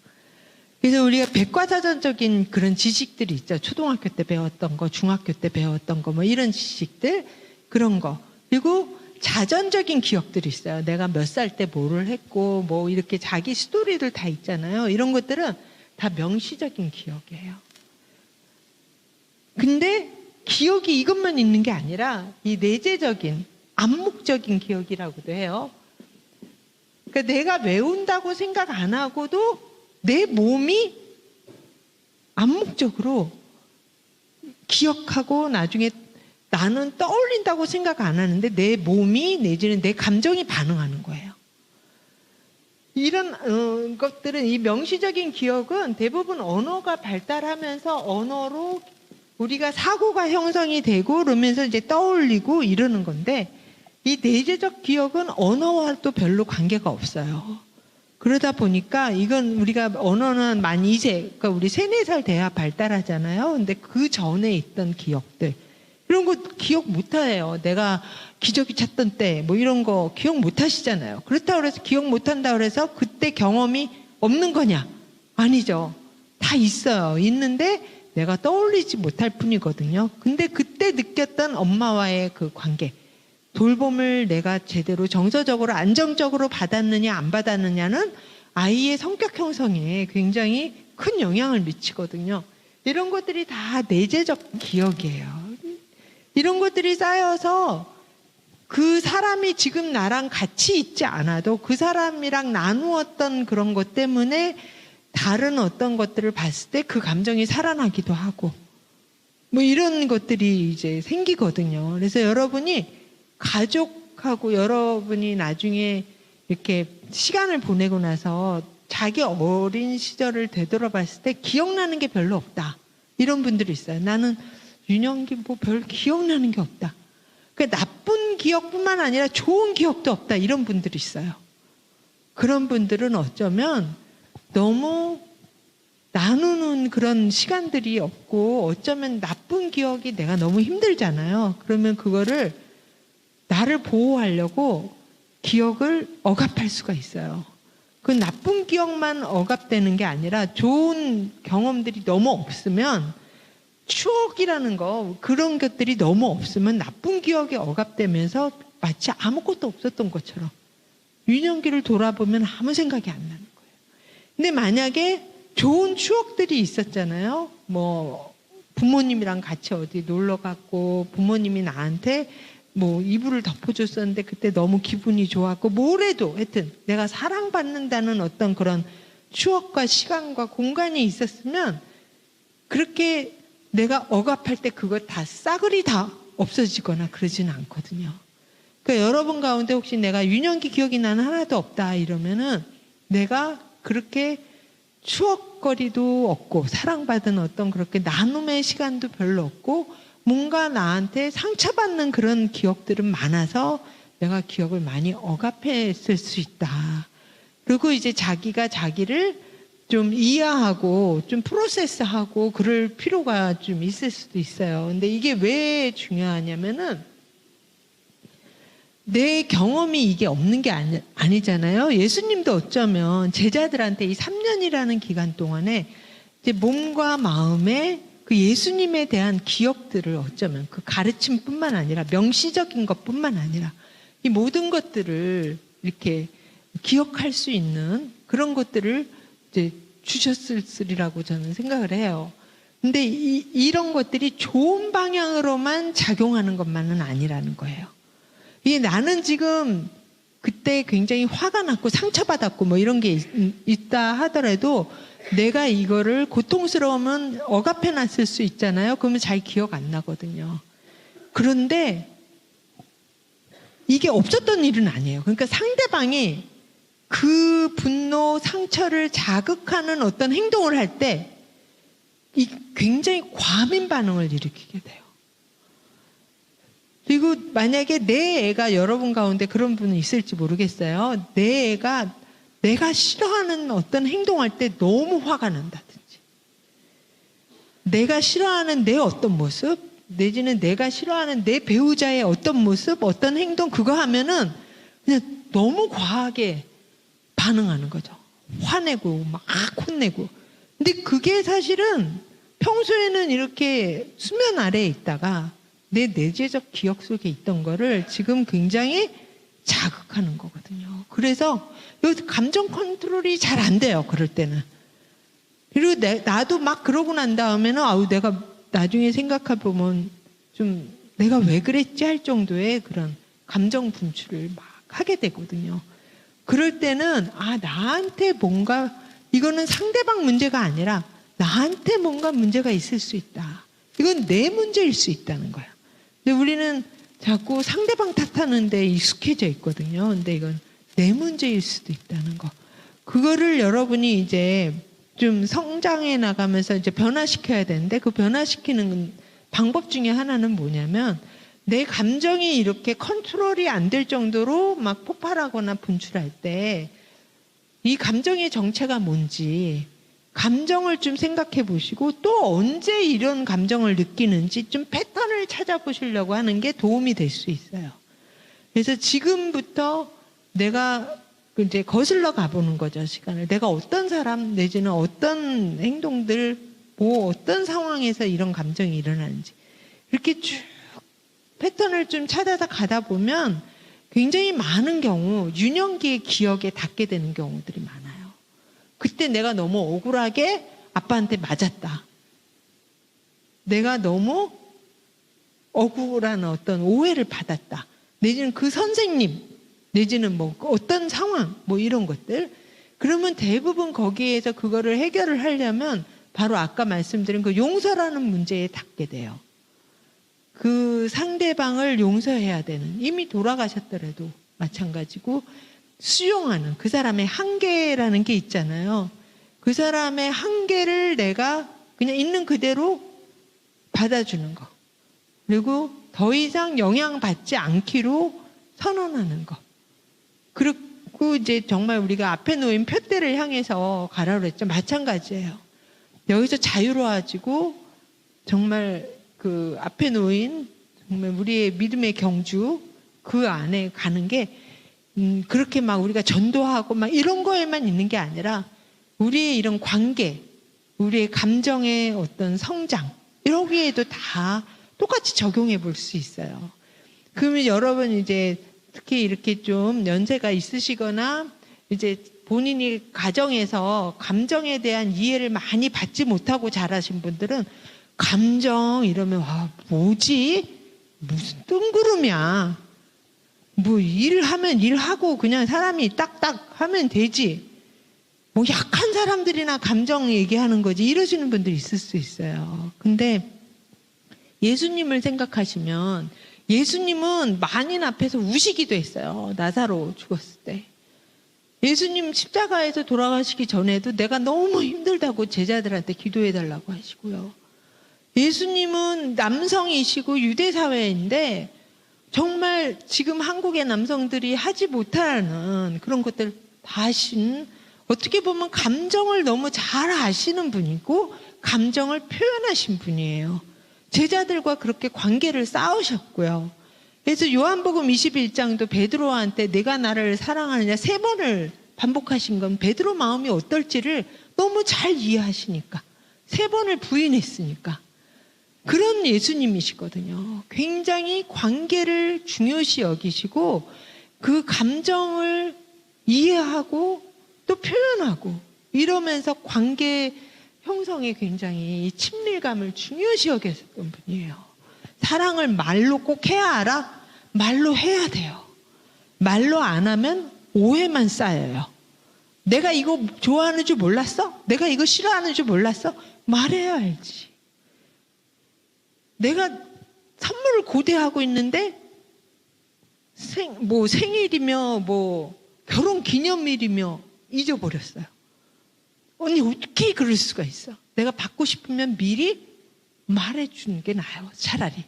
Speaker 1: 그래서 우리가 백과사전적인 그런 지식들이 있죠. 초등학교 때 배웠던 거, 중학교 때 배웠던 거, 뭐 이런 지식들, 그런 거. 그리고 자전적인 기억들이 있어요. 내가 몇 살 때 뭐를 했고, 뭐 이렇게 자기 스토리들 다 있잖아요. 이런 것들은 다 명시적인 기억이에요. 근데 기억이 이것만 있는 게 아니라 이 내재적인, 암묵적인 기억이라고도 해요. 그러니까 내가 외운다고 생각 안 하고도 내 몸이 암묵적으로 기억하고 나중에 나는 떠올린다고 생각 안 하는데 내 몸이 내지는 내 감정이 반응하는 거예요. 이런 것들은, 이 명시적인 기억은 대부분 언어가 발달하면서 언어로 우리가 사고가 형성이 되고 그러면서 이제 떠올리고 이러는 건데, 이 내재적 기억은 언어와도 별로 관계가 없어요. 그러다 보니까 이건 우리가 언어는 만 2세, 그러니까 우리 3, 4살 돼야 발달하잖아요. 근데 그 전에 있던 기억들, 이런 거 기억 못 해요. 내가 기저귀 찾던 때 뭐 이런 거 기억 못 하시잖아요. 그렇다고 해서 기억 못 한다고 해서 그때 경험이 없는 거냐? 아니죠. 다 있어요. 있는데 내가 떠올리지 못할 뿐이거든요. 근데 그때 느꼈던 엄마와의 그 관계, 돌봄을 내가 제대로 정서적으로 안정적으로 받았느냐 안 받았느냐는 아이의 성격 형성에 굉장히 큰 영향을 미치거든요. 이런 것들이 다 내재적 기억이에요. 이런 것들이 쌓여서 그 사람이 지금 나랑 같이 있지 않아도 그 사람이랑 나누었던 그런 것 때문에 다른 어떤 것들을 봤을 때 그 감정이 살아나기도 하고, 뭐 이런 것들이 이제 생기거든요. 그래서 여러분이 가족하고 여러분이 나중에 이렇게 시간을 보내고 나서 자기 어린 시절을 되돌아봤을 때 기억나는 게 별로 없다. 이런 분들이 있어요. 나는 유년기 뭐 별 기억나는 게 없다. 그러니까 나쁜 기억뿐만 아니라 좋은 기억도 없다. 이런 분들이 있어요. 그런 분들은 어쩌면 너무 나누는 그런 시간들이 없고 어쩌면 나쁜 기억이 내가 너무 힘들잖아요. 그러면 그거를 나를 보호하려고 기억을 억압할 수가 있어요. 그 나쁜 기억만 억압되는 게 아니라 좋은 경험들이 너무 없으면 추억이라는 거 그런 것들이 너무 없으면 나쁜 기억이 억압되면서 마치 아무것도 없었던 것처럼 유년기를 돌아보면 아무 생각이 안 나는 거예요. 근데 만약에 좋은 추억들이 있었잖아요. 뭐 부모님이랑 같이 어디 놀러 갔고 부모님이 나한테 뭐 이불을 덮어줬었는데 그때 너무 기분이 좋았고 뭐래도 하여튼 내가 사랑받는다는 어떤 그런 추억과 시간과 공간이 있었으면 그렇게 내가 억압할 때 그거 다 싸그리 다 없어지거나 그러진 않거든요. 그러니까 여러분 가운데 혹시 내가 유년기 기억이 나는 하나도 없다 이러면은 내가 그렇게 추억거리도 없고 사랑받은 어떤 그렇게 나눔의 시간도 별로 없고 뭔가 나한테 상처받는 그런 기억들은 많아서 내가 기억을 많이 억압했을 수 있다. 그리고 이제 자기가 자기를 좀 이해하고 좀 프로세스하고 그럴 필요가 좀 있을 수도 있어요. 근데 이게 왜 중요하냐면은 내 경험이 이게 없는 게 아니잖아요. 예수님도 어쩌면 제자들한테 이 3년이라는 기간 동안에 이제 몸과 마음에 그 예수님에 대한 기억들을 어쩌면 그 가르침뿐만 아니라 명시적인 것뿐만 아니라 이 모든 것들을 이렇게 기억할 수 있는 그런 것들을 이제 주셨으리라고 저는 생각을 해요. 근데 이런 것들이 좋은 방향으로만 작용하는 것만은 아니라는 거예요. 이게 나는 지금 그때 굉장히 화가 났고 상처받았고 뭐 이런 게 있다 하더라도 내가 이거를 고통스러우면 억압해 놨을 수 있잖아요. 그러면 잘 기억 안 나거든요. 그런데 이게 없었던 일은 아니에요. 그러니까 상대방이 그 분노, 상처를 자극하는 어떤 행동을 할 때 이 굉장히 과민 반응을 일으키게 돼요. 그리고 만약에 내 애가 여러분 가운데 그런 분은 있을지 모르겠어요. 내 애가 내가 싫어하는 어떤 행동할 때 너무 화가 난다든지 내가 싫어하는 내 어떤 모습 내지는 내가 싫어하는 내 배우자의 어떤 모습 어떤 행동 그거 하면은 그냥 너무 과하게 반응하는 거죠. 화내고 막 혼내고. 근데 그게 사실은 평소에는 이렇게 수면 아래에 있다가 내 내재적 기억 속에 있던 거를 지금 굉장히 자극하는 거거든요. 그래서 여기서 감정 컨트롤이 잘 안 돼요. 그럴 때는. 그리고 나도 막 그러고 난 다음에는 아우 내가 나중에 생각해 보면 좀 내가 왜 그랬지 할 정도의 그런 감정 분출을 막 하게 되거든요. 그럴 때는 아 나한테 뭔가 이거는 상대방 문제가 아니라 나한테 뭔가 문제가 있을 수 있다. 이건 내 문제일 수 있다는 거야. 근데 우리는 자꾸 상대방 탓하는 데 익숙해져 있거든요. 근데 이건 내 문제일 수도 있다는 거. 그거를 여러분이 이제 좀 성장해 나가면서 이제 변화시켜야 되는데 그 변화시키는 방법 중에 하나는 뭐냐면 내 감정이 이렇게 컨트롤이 안 될 정도로 막 폭발하거나 분출할 때 이 감정의 정체가 뭔지 감정을 좀 생각해 보시고 또 언제 이런 감정을 느끼는지 좀 패턴을 찾아보시려고 하는 게 도움이 될 수 있어요. 그래서 지금부터 내가 이제 거슬러 가보는 거죠, 시간을. 내가 어떤 사람 내지는 어떤 행동들, 뭐 어떤 상황에서 이런 감정이 일어나는지 이렇게 쭉 패턴을 좀 찾아서 가다 보면 굉장히 많은 경우 유년기의 기억에 닿게 되는 경우들이 많아요. 그때 내가 너무 억울하게 아빠한테 맞았다. 내가 너무 억울한 어떤 오해를 받았다. 내지는 그 선생님, 내지는 뭐 어떤 상황, 뭐 이런 것들. 그러면 대부분 거기에서 그거를 해결을 하려면 바로 아까 말씀드린 그 용서라는 문제에 닿게 돼요. 그 상대방을 용서해야 되는, 이미 돌아가셨더라도 마찬가지고 수용하는 그 사람의 한계라는 게 있잖아요. 그 사람의 한계를 내가 그냥 있는 그대로 받아주는 거. 그리고 더 이상 영향받지 않기로 선언하는 거. 그리고 이제 정말 우리가 앞에 놓인 표대를 향해서 가라 그랬죠. 마찬가지예요. 여기서 자유로워지고 정말 그 앞에 놓인 정말 우리의 믿음의 경주 그 안에 가는 게 그렇게 막 우리가 전도하고 막 이런 거에만 있는 게 아니라 우리의 이런 관계, 우리의 감정의 어떤 성장 이런 게에도 다 똑같이 적용해 볼 수 있어요. 그러면 여러분 이제 특히 이렇게 좀 연세가 있으시거나 이제 본인이 가정에서 감정에 대한 이해를 많이 받지 못하고 자라신 분들은 감정 이러면 와 뭐지? 무슨 뜬구름이야. 뭐 일하면 일하고 그냥 사람이 딱딱 하면 되지. 뭐 약한 사람들이나 감정 얘기하는 거지 이러시는 분들이 있을 수 있어요. 근데 예수님을 생각하시면 예수님은 만인 앞에서 우시기도 했어요. 나사로 죽었을 때. 예수님 십자가에서 돌아가시기 전에도 내가 너무 힘들다고 제자들한테 기도해달라고 하시고요. 예수님은 남성이시고 유대사회인데 정말 지금 한국의 남성들이 하지 못하는 그런 것들 다 하신, 어떻게 보면 감정을 너무 잘 아시는 분이고 감정을 표현하신 분이에요. 제자들과 그렇게 관계를 쌓으셨고요. 그래서 요한복음 21장도 베드로한테 내가 나를 사랑하느냐 3번을 반복하신 건 베드로 마음이 어떨지를 너무 잘 이해하시니까, 3번을 부인했으니까. 그런 예수님이시거든요. 굉장히 관계를 중요시 여기시고 그 감정을 이해하고 또 표현하고 이러면서 관계 형성에 굉장히 친밀감을 중요시 여겼던 분이에요. 사랑을 말로 꼭 해야 알아? 말로 해야 돼요. 말로 안 하면 오해만 쌓여요. 내가 이거 좋아하는 줄 몰랐어? 내가 이거 싫어하는 줄 몰랐어? 말해야 알지. 내가 선물을 고대하고 있는데 생일이며 뭐 결혼 기념일이며 잊어버렸어요. 언니 어떻게 그럴 수가 있어? 내가 받고 싶으면 미리 말해주는 게 나아요. 차라리.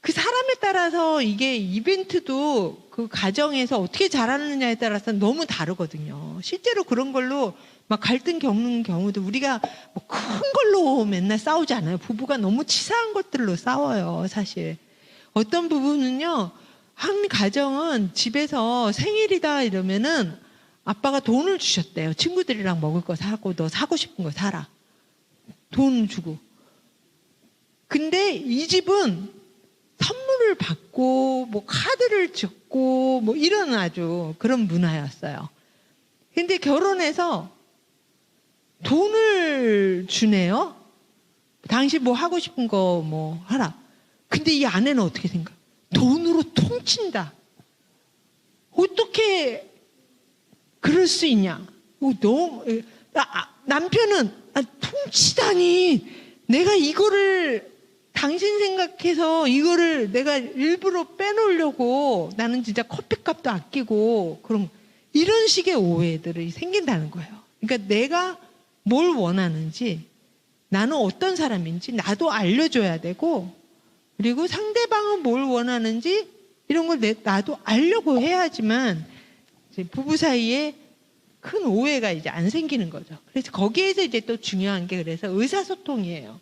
Speaker 1: 그 사람에 따라서 이게 이벤트도 그 가정에서 어떻게 잘하느냐에 따라서 너무 다르거든요. 실제로 그런 걸로 막 갈등 겪는 경우도 우리가 뭐 큰 걸로 맨날 싸우지 않아요. 부부가 너무 치사한 것들로 싸워요, 사실. 어떤 부부는요, 한 가정은 집에서 생일이다 이러면은 아빠가 돈을 주셨대요. 친구들이랑 먹을 거 사고 너 사고 싶은 거 사라. 돈 주고. 근데 이 집은 선물을 받고 뭐 카드를 줬고 뭐 이런 아주 그런 문화였어요. 근데 결혼해서 돈을 주네요. 당신 뭐 하고 싶은 거 뭐 하라. 근데 이 아내는 어떻게 생각? 돈으로 퉁친다. 어떻게 그럴 수 있냐? 너무 남편은 퉁치다니. 내가 이거를 당신 생각해서 이거를 내가 일부러 빼놓으려고 나는 진짜 커피값도 아끼고 그런 이런 식의 오해들이 생긴다는 거예요. 그러니까 내가 뭘 원하는지 나는 어떤 사람인지 나도 알려줘야 되고 그리고 상대방은 뭘 원하는지 이런 걸 나도 알려고 해야지만 이제 부부 사이에 큰 오해가 이제 안 생기는 거죠. 그래서 거기에서 이제 또 중요한 게 그래서 의사소통이에요.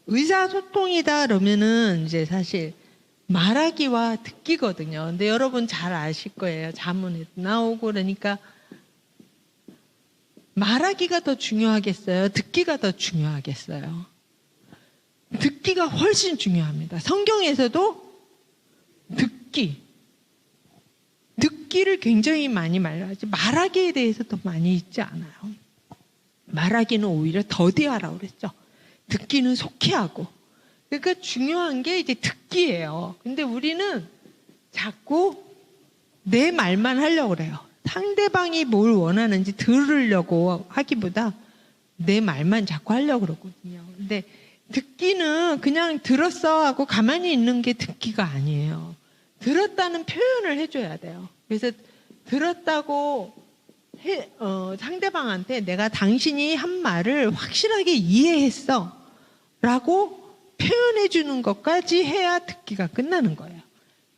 Speaker 1: 의사소통이다 그러면은 이제 사실 말하기와 듣기거든요. 근데 여러분 잘 아실 거예요. 자문에도 나오고 그러니까 말하기가 더 중요하겠어요? 듣기가 더 중요하겠어요? 듣기가 훨씬 중요합니다. 성경에서도 듣기를 굉장히 많이 말하지 말하기에 대해서 더 많이 있지 않아요. 말하기는 오히려 더디하라고 그랬죠. 듣기는 속히 하고. 그러니까 중요한 게 이제 듣기예요. 근데 우리는 자꾸 내 말만 하려고 그래요. 상대방이 뭘 원하는지 들으려고 하기보다 내 말만 자꾸 하려고 그러거든요. 근데 듣기는 그냥 들었어 하고 가만히 있는 게 듣기가 아니에요. 들었다는 표현을 해줘야 돼요. 그래서 들었다고 상대방한테 내가 당신이 한 말을 확실하게 이해했어 라고 표현해 주는 것까지 해야 듣기가 끝나는 거예요.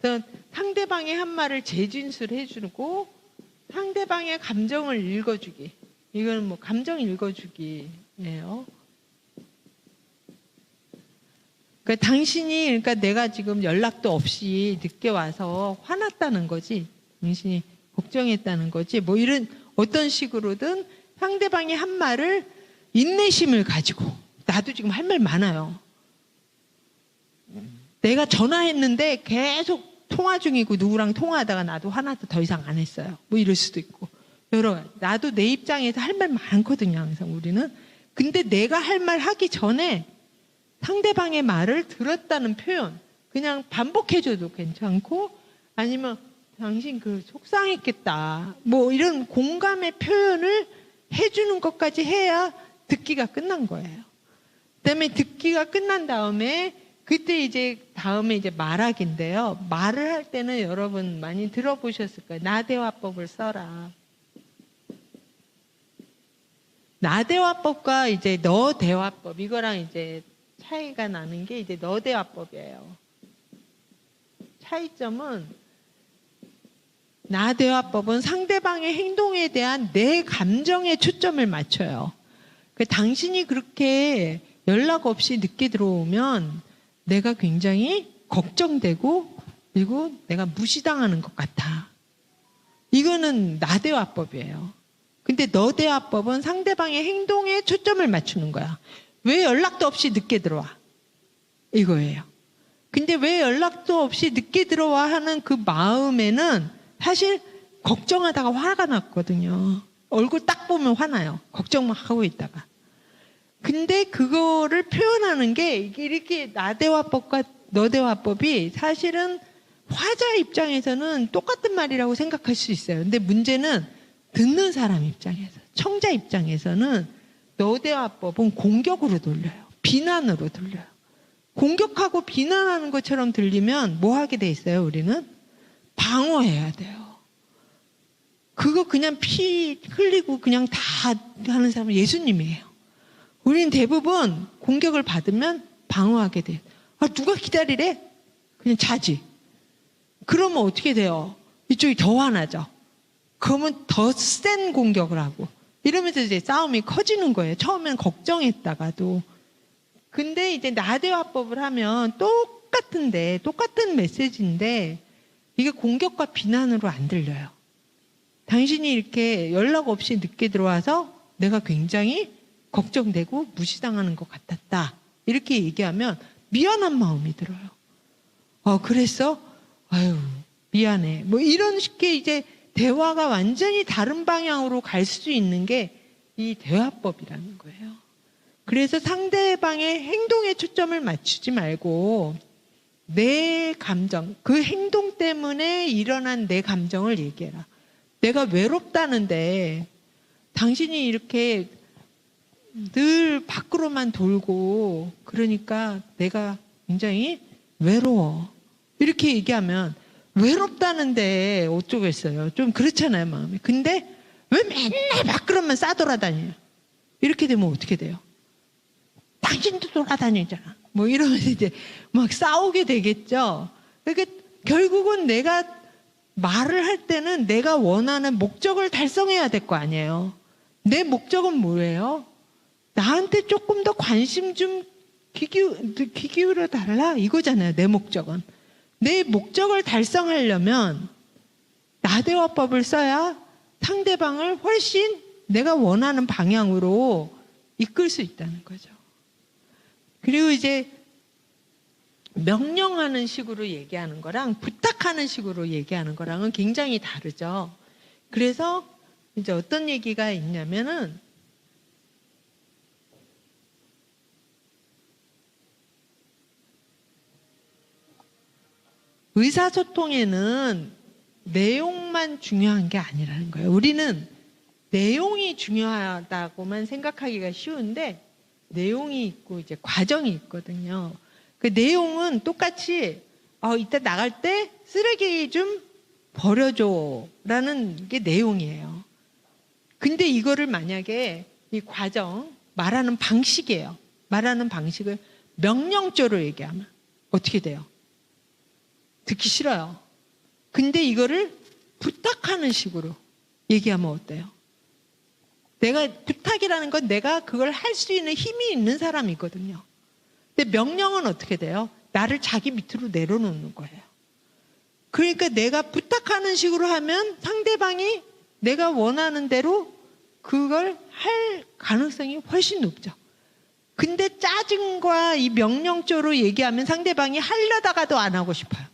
Speaker 1: 그래서 상대방의 한 말을 재진술해 주고 상대방의 감정을 읽어주기. 이거는 뭐 감정 읽어주기예요. 그러니까 당신이, 그러니까 내가 지금 연락도 없이 늦게 와서 화났다는 거지. 당신이 걱정했다는 거지. 뭐 이런 어떤 식으로든 상대방이 한 말을 인내심을 가지고, 나도 지금 할 말 많아요. 내가 전화했는데 계속 통화 중이고 누구랑 통화하다가 나도 화나서 더 이상 안 했어요. 뭐 이럴 수도 있고. 여러 가지. 나도 내 입장에서 할 말 많거든요. 항상 우리는. 근데 내가 할 말 하기 전에 상대방의 말을 들었다는 표현 그냥 반복해줘도 괜찮고, 아니면 당신 그 속상했겠다 뭐 이런 공감의 표현을 해주는 것까지 해야 듣기가 끝난 거예요. 그다음에 듣기가 끝난 다음에 그때 이제 다음에 이제 말하기인데요. 말을 할 때는 여러분 많이 들어보셨을 거예요. 나대화법을 써라. 나대화법과 이제 너대화법, 이거랑 이제 차이가 나는 게 이제 너대화법이에요. 차이점은, 나대화법은 상대방의 행동에 대한 내 감정에 초점을 맞춰요. 당신이 그렇게 연락 없이 늦게 들어오면 내가 굉장히 걱정되고, 그리고 내가 무시당하는 것 같아. 이거는 나대화법이에요. 근데 너대화법은 상대방의 행동에 초점을 맞추는 거야. 왜 연락도 없이 늦게 들어와? 이거예요. 근데 왜 연락도 없이 늦게 들어와 하는 그 마음에는 사실 걱정하다가 화가 났거든요. 얼굴 딱 보면 화나요. 걱정만 하고 있다가. 근데 그거를 표현하는 게 이렇게 나대화법과 너대화법이 사실은 화자 입장에서는 똑같은 말이라고 생각할 수 있어요. 근데 문제는 듣는 사람 입장에서, 청자 입장에서는 너대화법은 공격으로 돌려요. 비난으로 돌려요. 공격하고 비난하는 것처럼 들리면 뭐 하게 돼 있어요, 우리는? 방어해야 돼요. 그거 그냥 피 흘리고 그냥 다 하는 사람은 예수님이에요. 우리는 대부분 공격을 받으면 방어하게 돼요. 아, 누가 기다리래? 그냥 자지. 그러면 어떻게 돼요? 이쪽이 더 화나죠. 그러면 더 센 공격을 하고 이러면서 이제 싸움이 커지는 거예요. 처음엔 걱정했다가도. 근데 이제 나대화법을 하면 똑같은데, 똑같은 메시지인데 이게 공격과 비난으로 안 들려요. 당신이 이렇게 연락 없이 늦게 들어와서 내가 굉장히 걱정되고 무시당하는 것 같았다. 이렇게 얘기하면 미안한 마음이 들어요. 그랬어? 아유, 미안해. 뭐 이런 식의 이제 대화가 완전히 다른 방향으로 갈 수 있는 게 이 대화법이라는 거예요. 그래서 상대방의 행동에 초점을 맞추지 말고 내 감정, 그 행동 때문에 일어난 내 감정을 얘기해라. 내가 외롭다는데 당신이 이렇게 늘 밖으로만 돌고 그러니까 내가 굉장히 외로워. 이렇게 얘기하면 외롭다는데 어쩌겠어요. 좀 그렇잖아요, 마음이. 근데 왜 맨날 밖으로만 싸돌아다녀요? 이렇게 되면 어떻게 돼요? 당신도 돌아다니잖아. 뭐 이러면서 이제 막 싸우게 되겠죠. 그러니까 결국은 내가 말을 할 때는 내가 원하는 목적을 달성해야 될 거 아니에요. 내 목적은 뭐예요? 나한테 조금 더 관심 좀 귀 기울여 달라 이거잖아요. 내 목적은. 내 목적을 달성하려면 나대화법을 써야 상대방을 훨씬 내가 원하는 방향으로 이끌 수 있다는 거죠. 그리고 이제 명령하는 식으로 얘기하는 거랑 부탁하는 식으로 얘기하는 거랑은 굉장히 다르죠. 그래서 이제 어떤 얘기가 있냐면은 의사소통에는 내용만 중요한 게 아니라는 거예요. 우리는 내용이 중요하다고만 생각하기가 쉬운데 내용이 있고 이제 과정이 있거든요. 그 내용은 똑같이 이따 나갈 때 쓰레기 좀 버려줘라는 게 내용이에요. 근데 이거를 만약에 이 과정, 말하는 방식이에요. 말하는 방식을 명령조로 얘기하면 어떻게 돼요? 듣기 싫어요. 근데 이거를 부탁하는 식으로 얘기하면 어때요? 내가 부탁이라는 건 내가 그걸 할 수 있는 힘이 있는 사람이거든요. 근데 명령은 어떻게 돼요? 나를 자기 밑으로 내려놓는 거예요. 그러니까 내가 부탁하는 식으로 하면 상대방이 내가 원하는 대로 그걸 할 가능성이 훨씬 높죠. 근데 짜증과 이 명령조로 얘기하면 상대방이 하려다가도 안 하고 싶어요.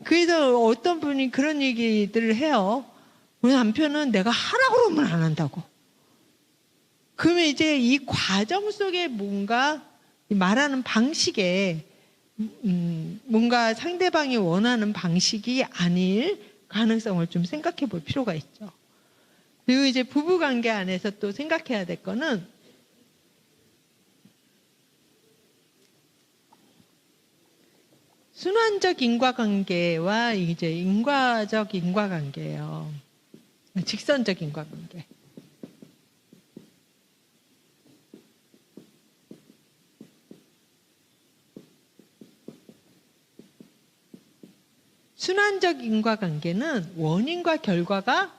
Speaker 1: 그래서 어떤 분이 그런 얘기들을 해요. 우리 남편은 내가 하라고 그러면 안 한다고. 그러면 이제 이 과정 속에 뭔가 말하는 방식에 뭔가 상대방이 원하는 방식이 아닐 가능성을 좀 생각해 볼 필요가 있죠. 그리고 이제 부부관계 안에서 또 생각해야 될 거는 순환적 인과관계와 이제 인과적 인과관계예요. 직선적 인과관계. 순환적 인과관계는 원인과 결과가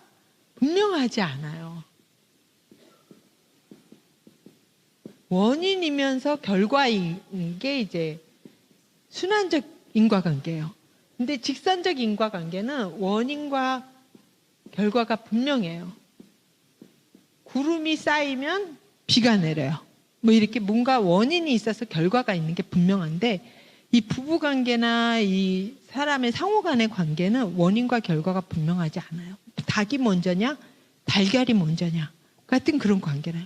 Speaker 1: 분명하지 않아요. 원인이면서 결과인 게 이제 순환적 인과관계예요. 근데 직선적 인과관계는 원인과 결과가 분명해요. 구름이 쌓이면 비가 내려요. 뭐 이렇게 뭔가 원인이 있어서 결과가 있는 게 분명한데 이 부부관계나 이 사람의 상호 간의 관계는 원인과 결과가 분명하지 않아요. 닭이 먼저냐 달걀이 먼저냐 같은 그런 관계래요.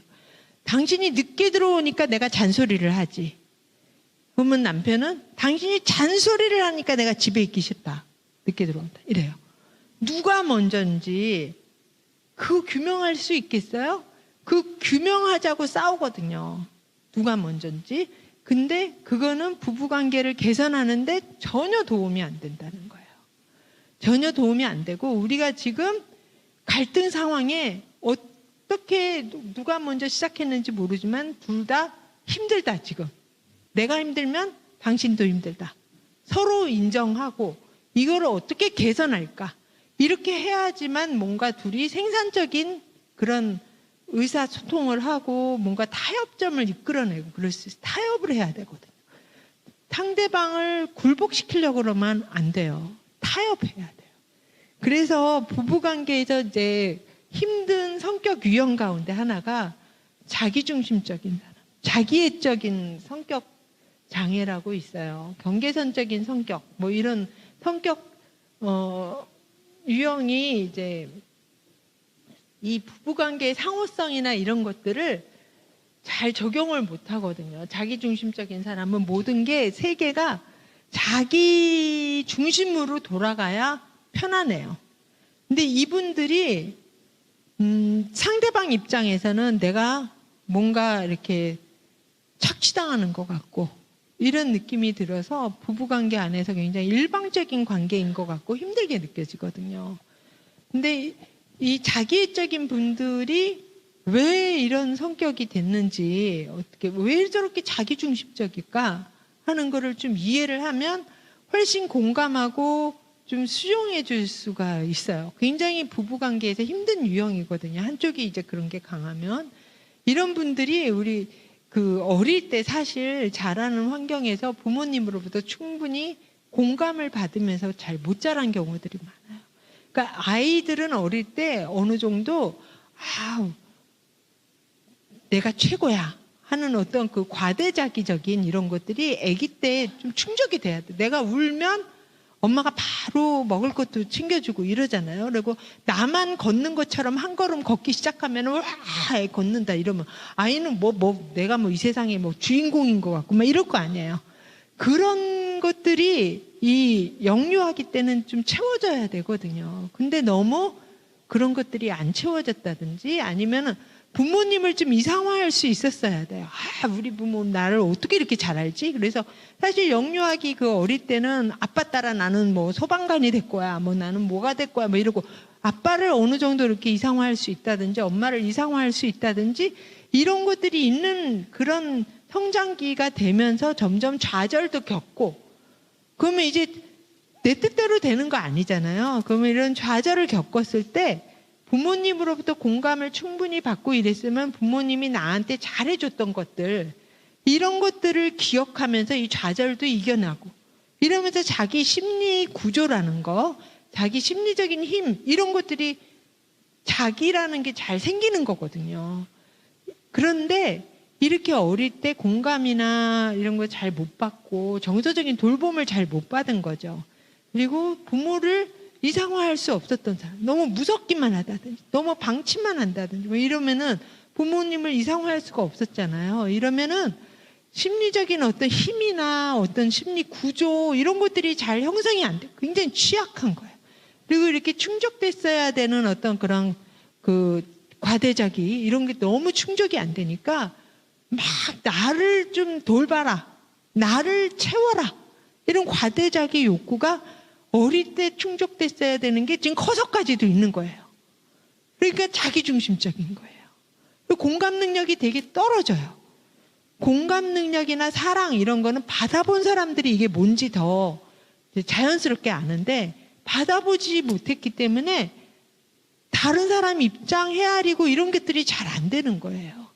Speaker 1: 당신이 늦게 들어오니까 내가 잔소리를 하지. 그러면 남편은 당신이 잔소리를 하니까 내가 집에 있기 싫다. 늦게 들어온다. 이래요. 누가 먼저인지 그 규명할 수 있겠어요? 그 규명하자고 싸우거든요. 누가 먼저인지. 근데 그거는 부부관계를 개선하는데 전혀 도움이 안 된다는 거예요. 전혀 도움이 안 되고 우리가 지금 갈등 상황에 어떻게 누가 먼저 시작했는지 모르지만 둘 다 힘들다 지금. 내가 힘들면 당신도 힘들다. 서로 인정하고 이거를 어떻게 개선할까? 이렇게 해야지만 뭔가 둘이 생산적인 그런 의사소통을 하고 뭔가 타협점을 이끌어내고 그럴 수 있어요. 타협을 해야 되거든요. 상대방을 굴복시키려고 그러면 안 돼요. 타협해야 돼요. 그래서 부부관계에서 이제 힘든 성격 유형 가운데 하나가 자기중심적인 사람, 자기애적인 성격 장애라고 있어요. 경계선적인 성격, 뭐 이런 성격 유형이 이제 이 부부관계의 상호성이나 이런 것들을 잘 적용을 못 하거든요. 자기중심적인 사람은 모든 게 세계가 자기 중심으로 돌아가야 편안해요. 근데 이분들이 상대방 입장에서는 내가 뭔가 이렇게 착취당하는 것 같고 이런 느낌이 들어서 부부관계 안에서 굉장히 일방적인 관계인 것 같고 힘들게 느껴지거든요. 근데 이 자기애적인 분들이 왜 이런 성격이 됐는지 어떻게 왜 저렇게 자기중심적일까 하는 거를 좀 이해를 하면 훨씬 공감하고 좀 수용해 줄 수가 있어요. 굉장히 부부관계에서 힘든 유형이거든요. 한쪽이 이제 그런 게 강하면 이런 분들이 우리 그 어릴 때 사실 자라는 환경에서 부모님으로부터 충분히 공감을 받으면서 잘 못 자란 경우들이 많아요. 그러니까 아이들은 어릴 때 어느 정도 내가 최고야 하는 어떤 그 과대자기적인 이런 것들이 아기 때 좀 충족이 돼야 돼. 내가 울면 엄마가 바로 먹을 것도 챙겨주고 이러잖아요. 그리고 나만 걷는 것처럼 한 걸음 걷기 시작하면 와 걷는다 이러면 아이는 내가 이 세상에 주인공인 것 같고 막 이럴 거 아니에요. 그런 것들이 이 영유아기 때는 좀 채워져야 되거든요. 근데 너무 그런 것들이 안 채워졌다든지 아니면은 부모님을 좀 이상화할 수 있었어야 돼요. 아, 우리 부모 나를 어떻게 이렇게 잘 알지? 그래서 사실 영유아기 그 어릴 때는 아빠 따라 나는 뭐 소방관이 될 거야, 뭐 나는 뭐가 될 거야, 뭐 이러고 아빠를 어느 정도 이렇게 이상화할 수 있다든지 엄마를 이상화할 수 있다든지 이런 것들이 있는 그런 성장기가 되면서 점점 좌절도 겪고 그러면 이제 내 뜻대로 되는 거 아니잖아요. 그러면 이런 좌절을 겪었을 때 부모님으로부터 공감을 충분히 받고 이랬으면 부모님이 나한테 잘해줬던 것들 이런 것들을 기억하면서 이 좌절도 이겨나고 이러면서 자기 심리 구조라는 거 자기 심리적인 힘 이런 것들이 자기라는 게 잘 생기는 거거든요. 그런데 이렇게 어릴 때 공감이나 이런 거 잘 못 받고 정서적인 돌봄을 잘 못 받은 거죠. 그리고 부모를 이상화할 수 없었던 사람, 너무 무섭기만 하다든지, 너무 방치만 한다든지, 뭐 이러면은 부모님을 이상화할 수가 없었잖아요. 이러면은 심리적인 어떤 힘이나 어떤 심리 구조 이런 것들이 잘 형성이 안 돼. 굉장히 취약한 거예요. 그리고 이렇게 충족됐어야 되는 어떤 그런 그 과대자기 이런 게 너무 충족이 안 되니까 막 나를 좀 돌봐라, 나를 채워라 이런 과대자기 욕구가 어릴 때 충족됐어야 되는 게 지금 커서까지도 있는 거예요. 그러니까 자기중심적인 거예요. 공감 능력이 되게 떨어져요. 공감 능력이나 사랑 이런 거는 받아본 사람들이 이게 뭔지 더 자연스럽게 아는데 받아보지 못했기 때문에 다른 사람 입장 헤아리고 이런 것들이 잘 안 되는 거예요.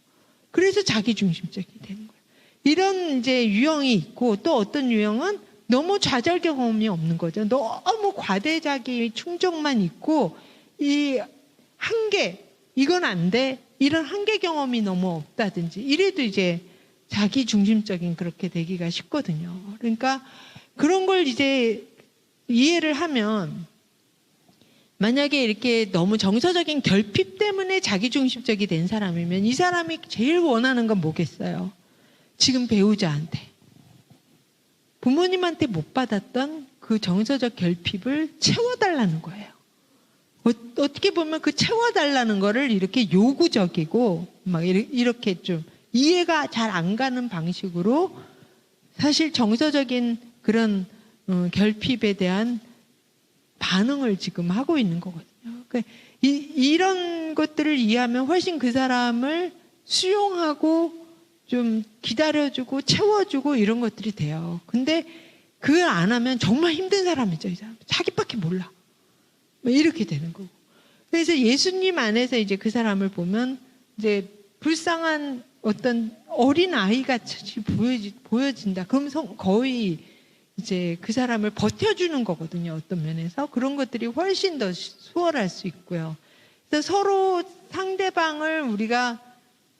Speaker 1: 그래서 자기중심적이 되는 거예요. 이런 이제 유형이 있고 또 어떤 유형은 너무 좌절 경험이 없는 거죠. 너무 과대자기 충족만 있고 이 한계 이건 안 돼 이런 한계 경험이 너무 없다든지 이래도 이제 자기중심적인 그렇게 되기가 쉽거든요. 그러니까 그런 걸 이제 이해를 하면 만약에 이렇게 너무 정서적인 결핍 때문에 자기중심적이 된 사람이면 이 사람이 제일 원하는 건 뭐겠어요? 지금 배우자한테 부모님한테 못 받았던 그 정서적 결핍을 채워달라는 거예요. 어떻게 보면 그 채워달라는 거를 이렇게 요구적이고 막 이렇게 좀 이해가 잘 안 가는 방식으로 사실 정서적인 그런 결핍에 대한 반응을 지금 하고 있는 거거든요. 그러니까 이런 것들을 이해하면 훨씬 그 사람을 수용하고 좀 기다려주고 채워주고 이런 것들이 돼요. 근데 그걸 안 하면 정말 힘든 사람이죠. 이 사람. 자기밖에 몰라. 뭐 이렇게 되는 거고. 그래서 예수님 안에서 이제 그 사람을 보면 이제 불쌍한 어떤 어린 아이 같이 보여진다. 그럼 거의 이제 그 사람을 버텨주는 거거든요. 어떤 면에서. 그런 것들이 훨씬 더 수월할 수 있고요. 그래서 서로 상대방을 우리가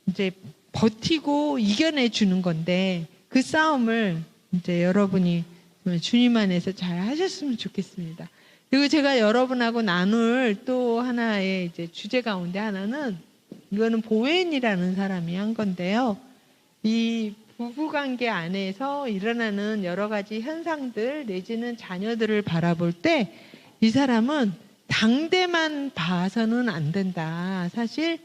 Speaker 1: 이제 버티고 이겨내 주는 건데 그 싸움을 이제 여러분이 주님 안에서 잘 하셨으면 좋겠습니다. 그리고 제가 여러분하고 나눌 또 하나의 이제 주제 가운데 하나는 이거는 보웬이라는 사람이 한 건데요. 이 부부관계 안에서 일어나는 여러 가지 현상들 내지는 자녀들을 바라볼 때 이 사람은 당대만 봐서는 안 된다. 사실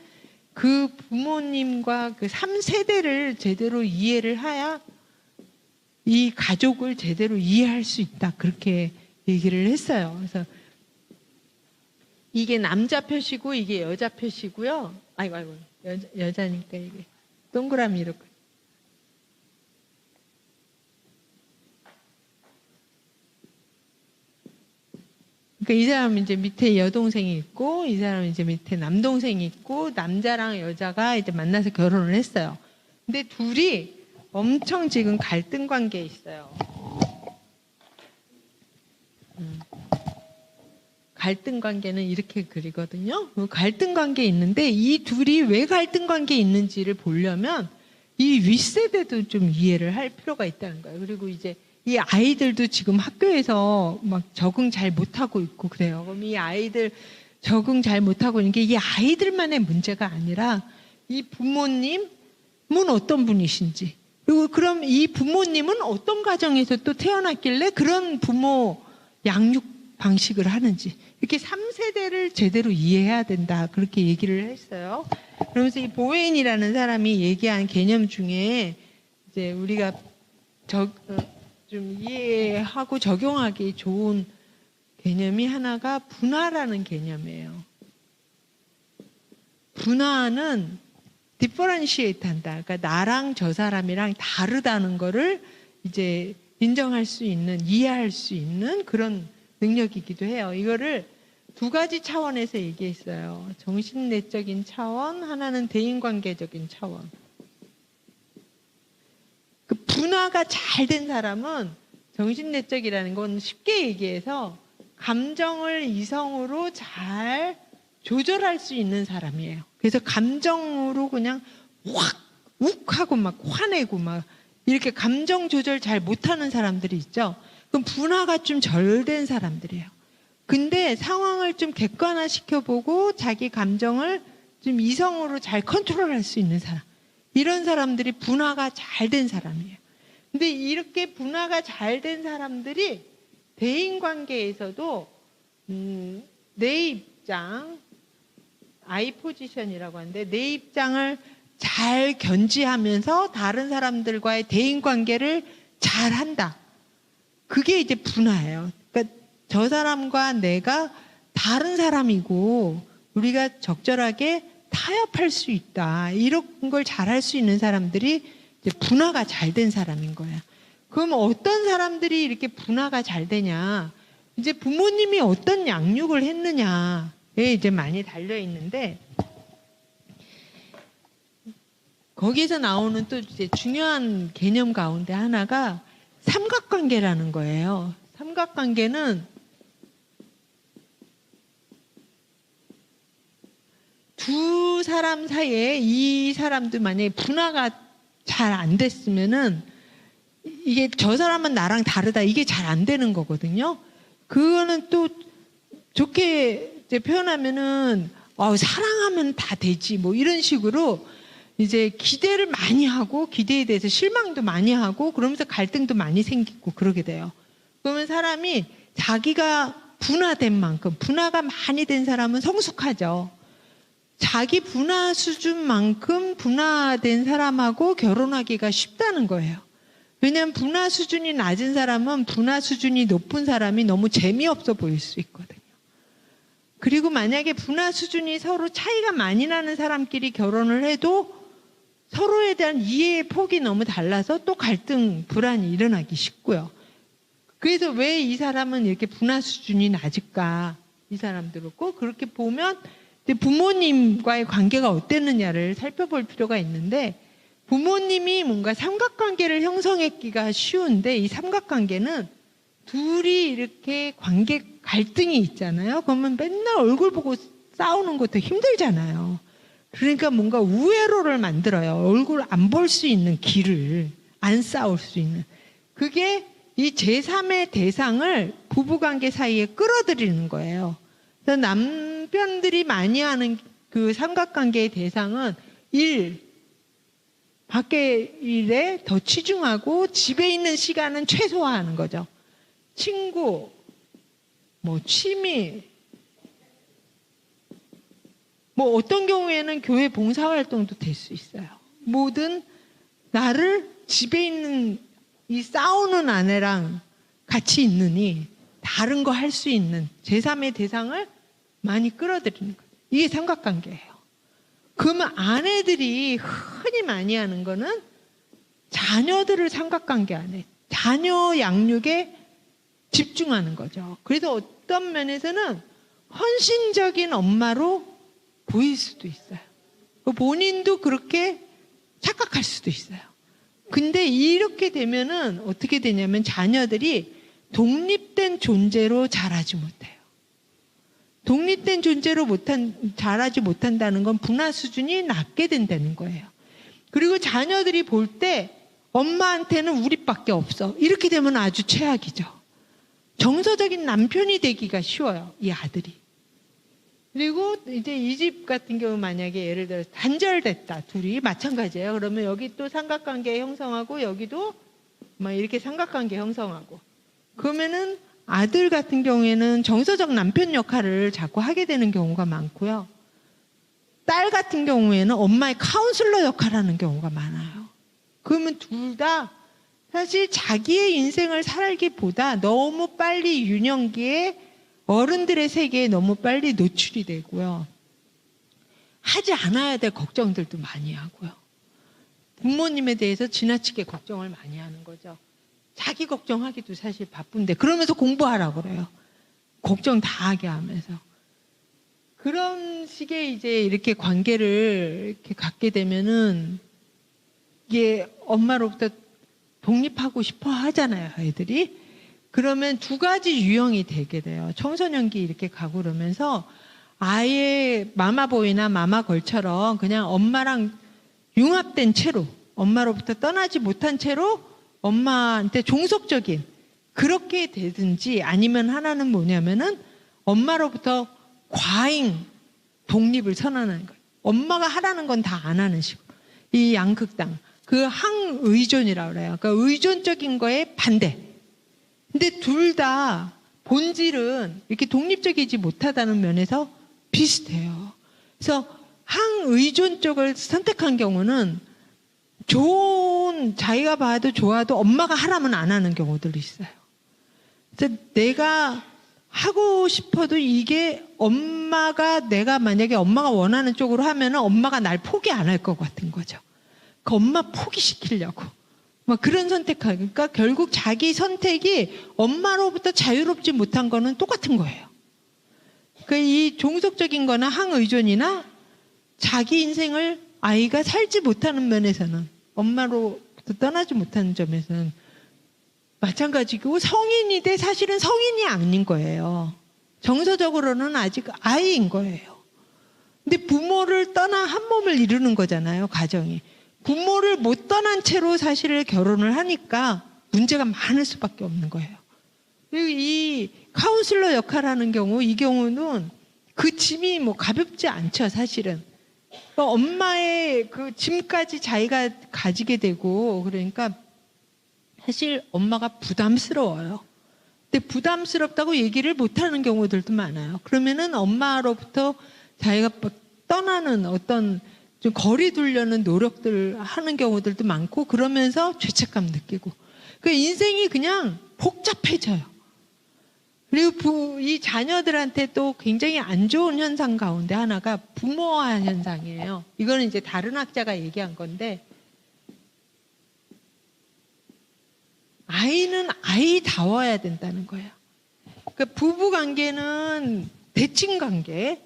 Speaker 1: 그 부모님과 그 3세대를 제대로 이해를 해야 이 가족을 제대로 이해할 수 있다. 그렇게 얘기를 했어요. 그래서 이게 남자 표시고 이게 여자 표시고요. 아이고 여자니까 이게 동그라미 이렇게. 그러니까 이 사람 이제 밑에 여동생이 있고 이 사람 이제 밑에 남동생이 있고 남자랑 여자가 이제 만나서 결혼을 했어요. 근데 둘이 엄청 지금 갈등 관계에 있어요. 갈등 관계는 이렇게 그리거든요. 갈등 관계에 있는데 이 둘이 왜 갈등 관계에 있는지를 보려면 이 윗세대도 좀 이해를 할 필요가 있다는 거예요. 그리고 이제 이 아이들도 지금 학교에서 막 적응 잘 못하고 있고 그래요. 그럼 이 아이들 적응 잘 못하고 있는 게 이 아이들만의 문제가 아니라 이 부모님은 어떤 분이신지 그리고 그럼 이 부모님은 어떤 가정에서 또 태어났길래 그런 부모 양육 방식을 하는지 이렇게 3세대를 제대로 이해해야 된다 그렇게 얘기를 했어요. 그러면서 이 보웬이라는 사람이 얘기한 개념 중에 이제 우리가 좀 이해하고 적용하기 좋은 개념이 하나가 분화라는 개념이에요. 분화는 디퍼런시에이트 한다. 그러니까 나랑 저 사람이랑 다르다는 거를 이제 인정할 수 있는, 이해할 수 있는 그런 능력이기도 해요. 이거를 두 가지 차원에서 얘기했어요. 정신내적인 차원, 하나는 대인관계적인 차원. 그 분화가 잘 된 사람은 정신내적이라는 건 쉽게 얘기해서 감정을 이성으로 잘 조절할 수 있는 사람이에요. 그래서 감정으로 그냥 확, 욱 하고 막 화내고 막 이렇게 감정 조절 잘 못하는 사람들이 있죠. 그럼 분화가 좀 덜 된 사람들이에요. 근데 상황을 좀 객관화시켜보고 자기 감정을 좀 이성으로 잘 컨트롤할 수 있는 사람. 이런 사람들이 분화가 잘 된 사람이에요. 근데 이렇게 분화가 잘 된 사람들이 대인관계에서도 내 입장, I 포지션이라고 하는데 내 입장을 잘 견지하면서 다른 사람들과의 대인관계를 잘 한다. 그게 이제 분화예요. 그러니까 저 사람과 내가 다른 사람이고 우리가 적절하게 타협할 수 있다. 이런 걸 잘할 수 있는 사람들이 이제 분화가 잘 된 사람인 거예요. 그럼 어떤 사람들이 이렇게 분화가 잘 되냐? 이제 부모님이 어떤 양육을 했느냐에 이제 많이 달려 있는데 거기에서 나오는 또 이제 중요한 개념 가운데 하나가 삼각관계라는 거예요. 삼각관계는 두 사람 사이에 이 사람도 만약에 분화가 잘 안 됐으면은 이게 저 사람은 나랑 다르다 이게 잘 안 되는 거거든요. 그거는 또 좋게 이제 표현하면은 사랑하면 다 되지 뭐 이런 식으로 이제 기대를 많이 하고 기대에 대해서 실망도 많이 하고 그러면서 갈등도 많이 생기고 그러게 돼요. 그러면 사람이 자기가 분화된 만큼 분화가 많이 된 사람은 성숙하죠. 자기 분화 수준만큼 분화된 사람하고 결혼하기가 쉽다는 거예요. 왜냐하면 분화 수준이 낮은 사람은 분화 수준이 높은 사람이 너무 재미없어 보일 수 있거든요. 그리고 만약에 분화 수준이 서로 차이가 많이 나는 사람끼리 결혼을 해도 서로에 대한 이해의 폭이 너무 달라서 또 갈등, 불안이 일어나기 쉽고요. 그래서 왜 이 사람은 이렇게 분화 수준이 낮을까? 이 사람들은 꼭 그렇게 보면 부모님과의 관계가 어땠느냐를 살펴볼 필요가 있는데 부모님이 뭔가 삼각관계를 형성했기가 쉬운데 이 삼각관계는 둘이 이렇게 관계 갈등이 있잖아요. 그러면 맨날 얼굴 보고 싸우는 것도 힘들잖아요. 그러니까 뭔가 우회로를 만들어요. 얼굴 안 볼 수 있는 길을 안 싸울 수 있는. 그게 이 제3의 대상을 부부관계 사이에 끌어들이는 거예요. 그래서 남편들이 많이 하는 그 삼각관계의 대상은 밖의 일에 더 치중하고 집에 있는 시간은 최소화하는 거죠. 친구, 뭐 취미, 뭐 어떤 경우에는 교회 봉사활동도 될 수 있어요. 뭐든 나를 집에 있는 이 싸우는 아내랑 같이 있느니 다른 거 할 수 있는 제3의 대상을 많이 끌어들이는 거예요. 이게 삼각관계예요. 그러면 아내들이 흔히 많이 하는 거는 자녀들을 삼각관계 안에 자녀 양육에 집중하는 거죠. 그래서 어떤 면에서는 헌신적인 엄마로 보일 수도 있어요. 본인도 그렇게 착각할 수도 있어요. 근데 이렇게 되면은 어떻게 되냐면 자녀들이 독립된 존재로 자라지 못해요. 독립된 존재로 자라지 못한다는 건 분화 수준이 낮게 된다는 거예요. 그리고 자녀들이 볼 때 엄마한테는 우리밖에 없어. 이렇게 되면 아주 최악이죠. 정서적인 남편이 되기가 쉬워요. 이 아들이. 그리고 이제 이 집 같은 경우 만약에 예를 들어 단절됐다. 둘이 마찬가지예요. 그러면 여기 또 삼각관계 형성하고 여기도 막 이렇게 삼각관계 형성하고 그러면은 아들 같은 경우에는 정서적 남편 역할을 자꾸 하게 되는 경우가 많고요. 딸 같은 경우에는 엄마의 카운슬러 역할을 하는 경우가 많아요. 그러면 둘 다 사실 자기의 인생을 살기보다 너무 빨리 유년기에 어른들의 세계에 너무 빨리 노출이 되고요. 하지 않아야 될 걱정들도 많이 하고요. 부모님에 대해서 지나치게 걱정을 많이 하는 거죠. 자기 걱정하기도 사실 바쁜데 그러면서 공부하라고 그래요. 걱정 다 하게 하면서. 그런 식의 이제 이렇게 관계를 이렇게 갖게 되면은 이게 엄마로부터 독립하고 싶어 하잖아요, 애들이. 그러면 두 가지 유형이 되게 돼요. 청소년기 이렇게 가고 그러면서 아예 마마보이나 마마걸처럼 그냥 엄마랑 융합된 채로 엄마로부터 떠나지 못한 채로 엄마한테 종속적인 그렇게 되든지 아니면 하나는 뭐냐면은 엄마로부터 과잉 독립을 선언하는 거예요. 엄마가 하라는 건 다 안 하는 식으로. 이 양극당. 그 항의존이라고 그래요. 그러니까 의존적인 거에 반대. 근데 둘 다 본질은 이렇게 독립적이지 못하다는 면에서 비슷해요. 그래서 항의존 쪽을 선택한 경우는 좋은, 자기가 봐도 좋아도 엄마가 하라면 안 하는 경우들이 있어요. 그래서 내가 하고 싶어도 이게 내가 만약에 엄마가 원하는 쪽으로 하면은 엄마가 날 포기 안 할 것 같은 거죠. 그 엄마 포기시키려고. 막 그런 선택하기. 그러니까 결국 자기 선택이 엄마로부터 자유롭지 못한 거는 똑같은 거예요. 그러니까 이 종속적인 거나 항의존이나 자기 인생을 아이가 살지 못하는 면에서는 엄마로부터 떠나지 못하는 점에서는 마찬가지고 성인이 돼 사실은 성인이 아닌 거예요. 정서적으로는 아직 아이인 거예요. 근데 부모를 떠나 한 몸을 이루는 거잖아요, 가정이. 부모를 못 떠난 채로 사실 결혼을 하니까 문제가 많을 수밖에 없는 거예요. 그리고 이 카운슬러 역할을 하는 경우, 이 경우는 그 짐이 뭐 가볍지 않죠, 사실은. 그러니까 엄마의 그 짐까지 자기가 가지게 되고, 그러니까 사실 엄마가 부담스러워요. 근데 부담스럽다고 얘기를 못 하는 경우들도 많아요. 그러면은 엄마로부터 자기가 떠나는 어떤 좀 거리 두려는 노력들 하는 경우들도 많고 그러면서 죄책감 느끼고 그 인생이 그냥 복잡해져요. 그리고 이 자녀들한테 또 굉장히 안 좋은 현상 가운데 하나가 부모화 현상이에요. 이거는 이제 다른 학자가 얘기한 건데 아이는 아이다워야 된다는 거예요. 그러니까 부부 관계는 대칭 관계,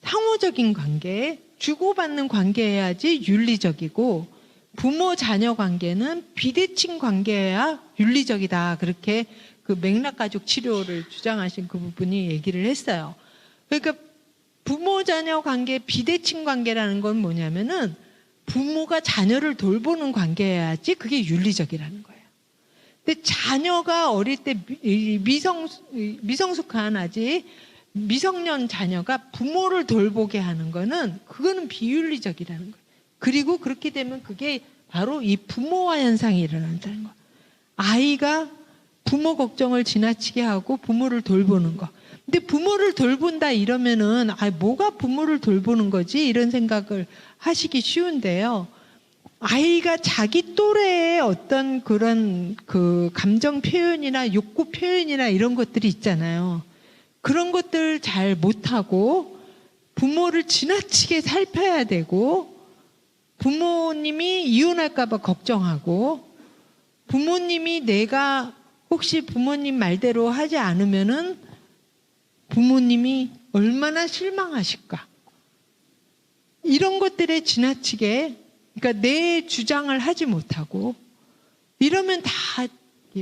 Speaker 1: 상호적인 관계, 주고받는 관계여야지 윤리적이고 부모 자녀 관계는 비대칭 관계여야 윤리적이다. 그렇게 그 맥락가족 치료를 주장하신 그 부분이 얘기를 했어요. 그러니까 부모 자녀 관계 비대칭 관계라는 건 뭐냐면은 부모가 자녀를 돌보는 관계여야지 그게 윤리적이라는 거예요. 근데 자녀가 어릴 때 미성숙한 아직 미성년 자녀가 부모를 돌보게 하는 거는 그거는 비윤리적이라는 거예요. 그리고 그렇게 되면 그게 바로 이 부모화 현상이 일어난다는 거예요. 아이가 부모 걱정을 지나치게 하고 부모를 돌보는 거. 근데 부모를 돌본다 이러면은 뭐가 부모를 돌보는 거지? 이런 생각을 하시기 쉬운데요. 아이가 자기 또래의 어떤 그런 그 감정 표현이나 욕구 표현이나 이런 것들이 있잖아요. 그런 것들 잘 못하고 부모를 지나치게 살펴야 되고 부모님이 이혼할까 봐 걱정하고 부모님이 내가 혹시 부모님 말대로 하지 않으면은 부모님이 얼마나 실망하실까. 이런 것들에 지나치게 그러니까 내 주장을 하지 못하고 이러면 다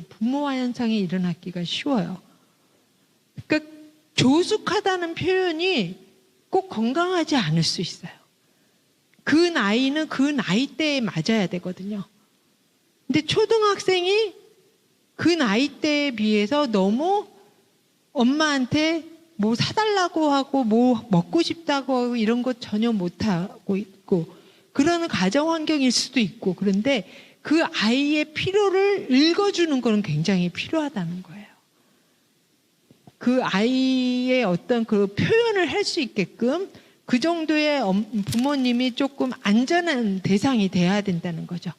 Speaker 1: 부모화 현상이 일어나기가 쉬워요. 그러니까 조숙하다는 표현이 꼭 건강하지 않을 수 있어요. 그 나이는 그 나이대에 맞아야 되거든요. 근데 초등학생이 그 나이대에 비해서 너무 엄마한테 뭐 사달라고 하고 뭐 먹고 싶다고 하고 이런 거 전혀 못하고 있고 그런 가정 환경일 수도 있고 그런데 그 아이의 필요를 읽어주는 거는 굉장히 필요하다는 거예요. 그 아이의 어떤 그 표현을 할 수 있게끔 그 정도의 부모님이 조금 안전한 대상이 돼야 된다는 거죠.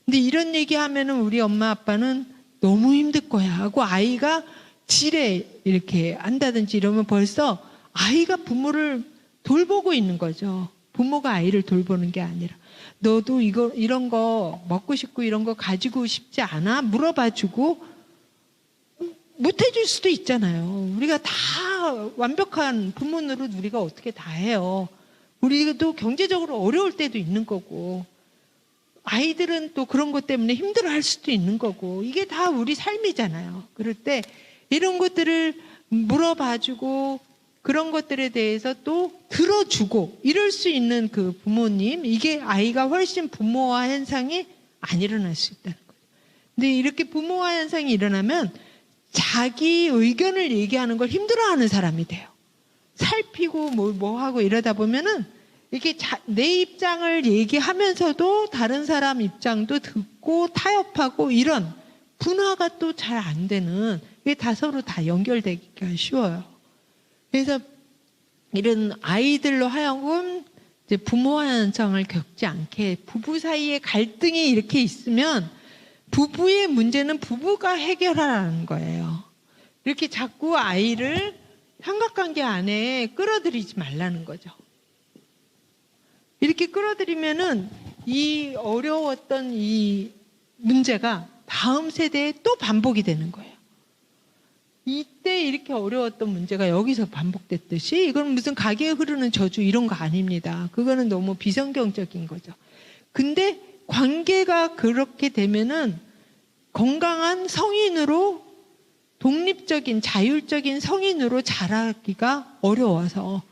Speaker 1: 근데 이런 얘기하면은 우리 엄마 아빠는 너무 힘들 거야 하고 아이가 지레 이렇게 한다든지 이러면 벌써 아이가 부모를 돌보고 있는 거죠. 부모가 아이를 돌보는 게 아니라 너도 이런 거 먹고 싶고 이런 거 가지고 싶지 않아? 물어봐주고 못 해줄 수도 있잖아요. 우리가 다 완벽한 부모 노릇 우리가 어떻게 다 해요. 우리도 경제적으로 어려울 때도 있는 거고 아이들은 또 그런 것 때문에 힘들어할 수도 있는 거고 이게 다 우리 삶이잖아요. 그럴 때 이런 것들을 물어봐주고 그런 것들에 대해서 또 들어주고 이럴 수 있는 그 부모님 이게 아이가 훨씬 부모화 현상이 안 일어날 수 있다는 거죠. 근데 이렇게 부모화 현상이 일어나면 자기 의견을 얘기하는 걸 힘들어하는 사람이 돼요. 살피고 뭐 하고 이러다 보면은 이렇게 내 입장을 얘기하면서도 다른 사람 입장도 듣고 타협하고 이런 분화가 또 잘 안 되는 이게 다 서로 다 연결되기가 쉬워요. 그래서 이런 아이들로 하여금 이제 부모와 현상을 겪지 않게 부부 사이에 갈등이 이렇게 있으면 부부의 문제는 부부가 해결하라는 거예요. 이렇게 자꾸 아이를 삼각관계 안에 끌어들이지 말라는 거죠. 이렇게 끌어들이면은 이 어려웠던 이 문제가 다음 세대에 또 반복이 되는 거예요. 이때 이렇게 어려웠던 문제가 여기서 반복됐듯이 이건 무슨 가게에 흐르는 저주 이런 거 아닙니다. 그거는 너무 비성경적인 거죠. 근데 관계가 그렇게 되면은 건강한 성인으로 독립적인 자율적인 성인으로 자라기가 어려워서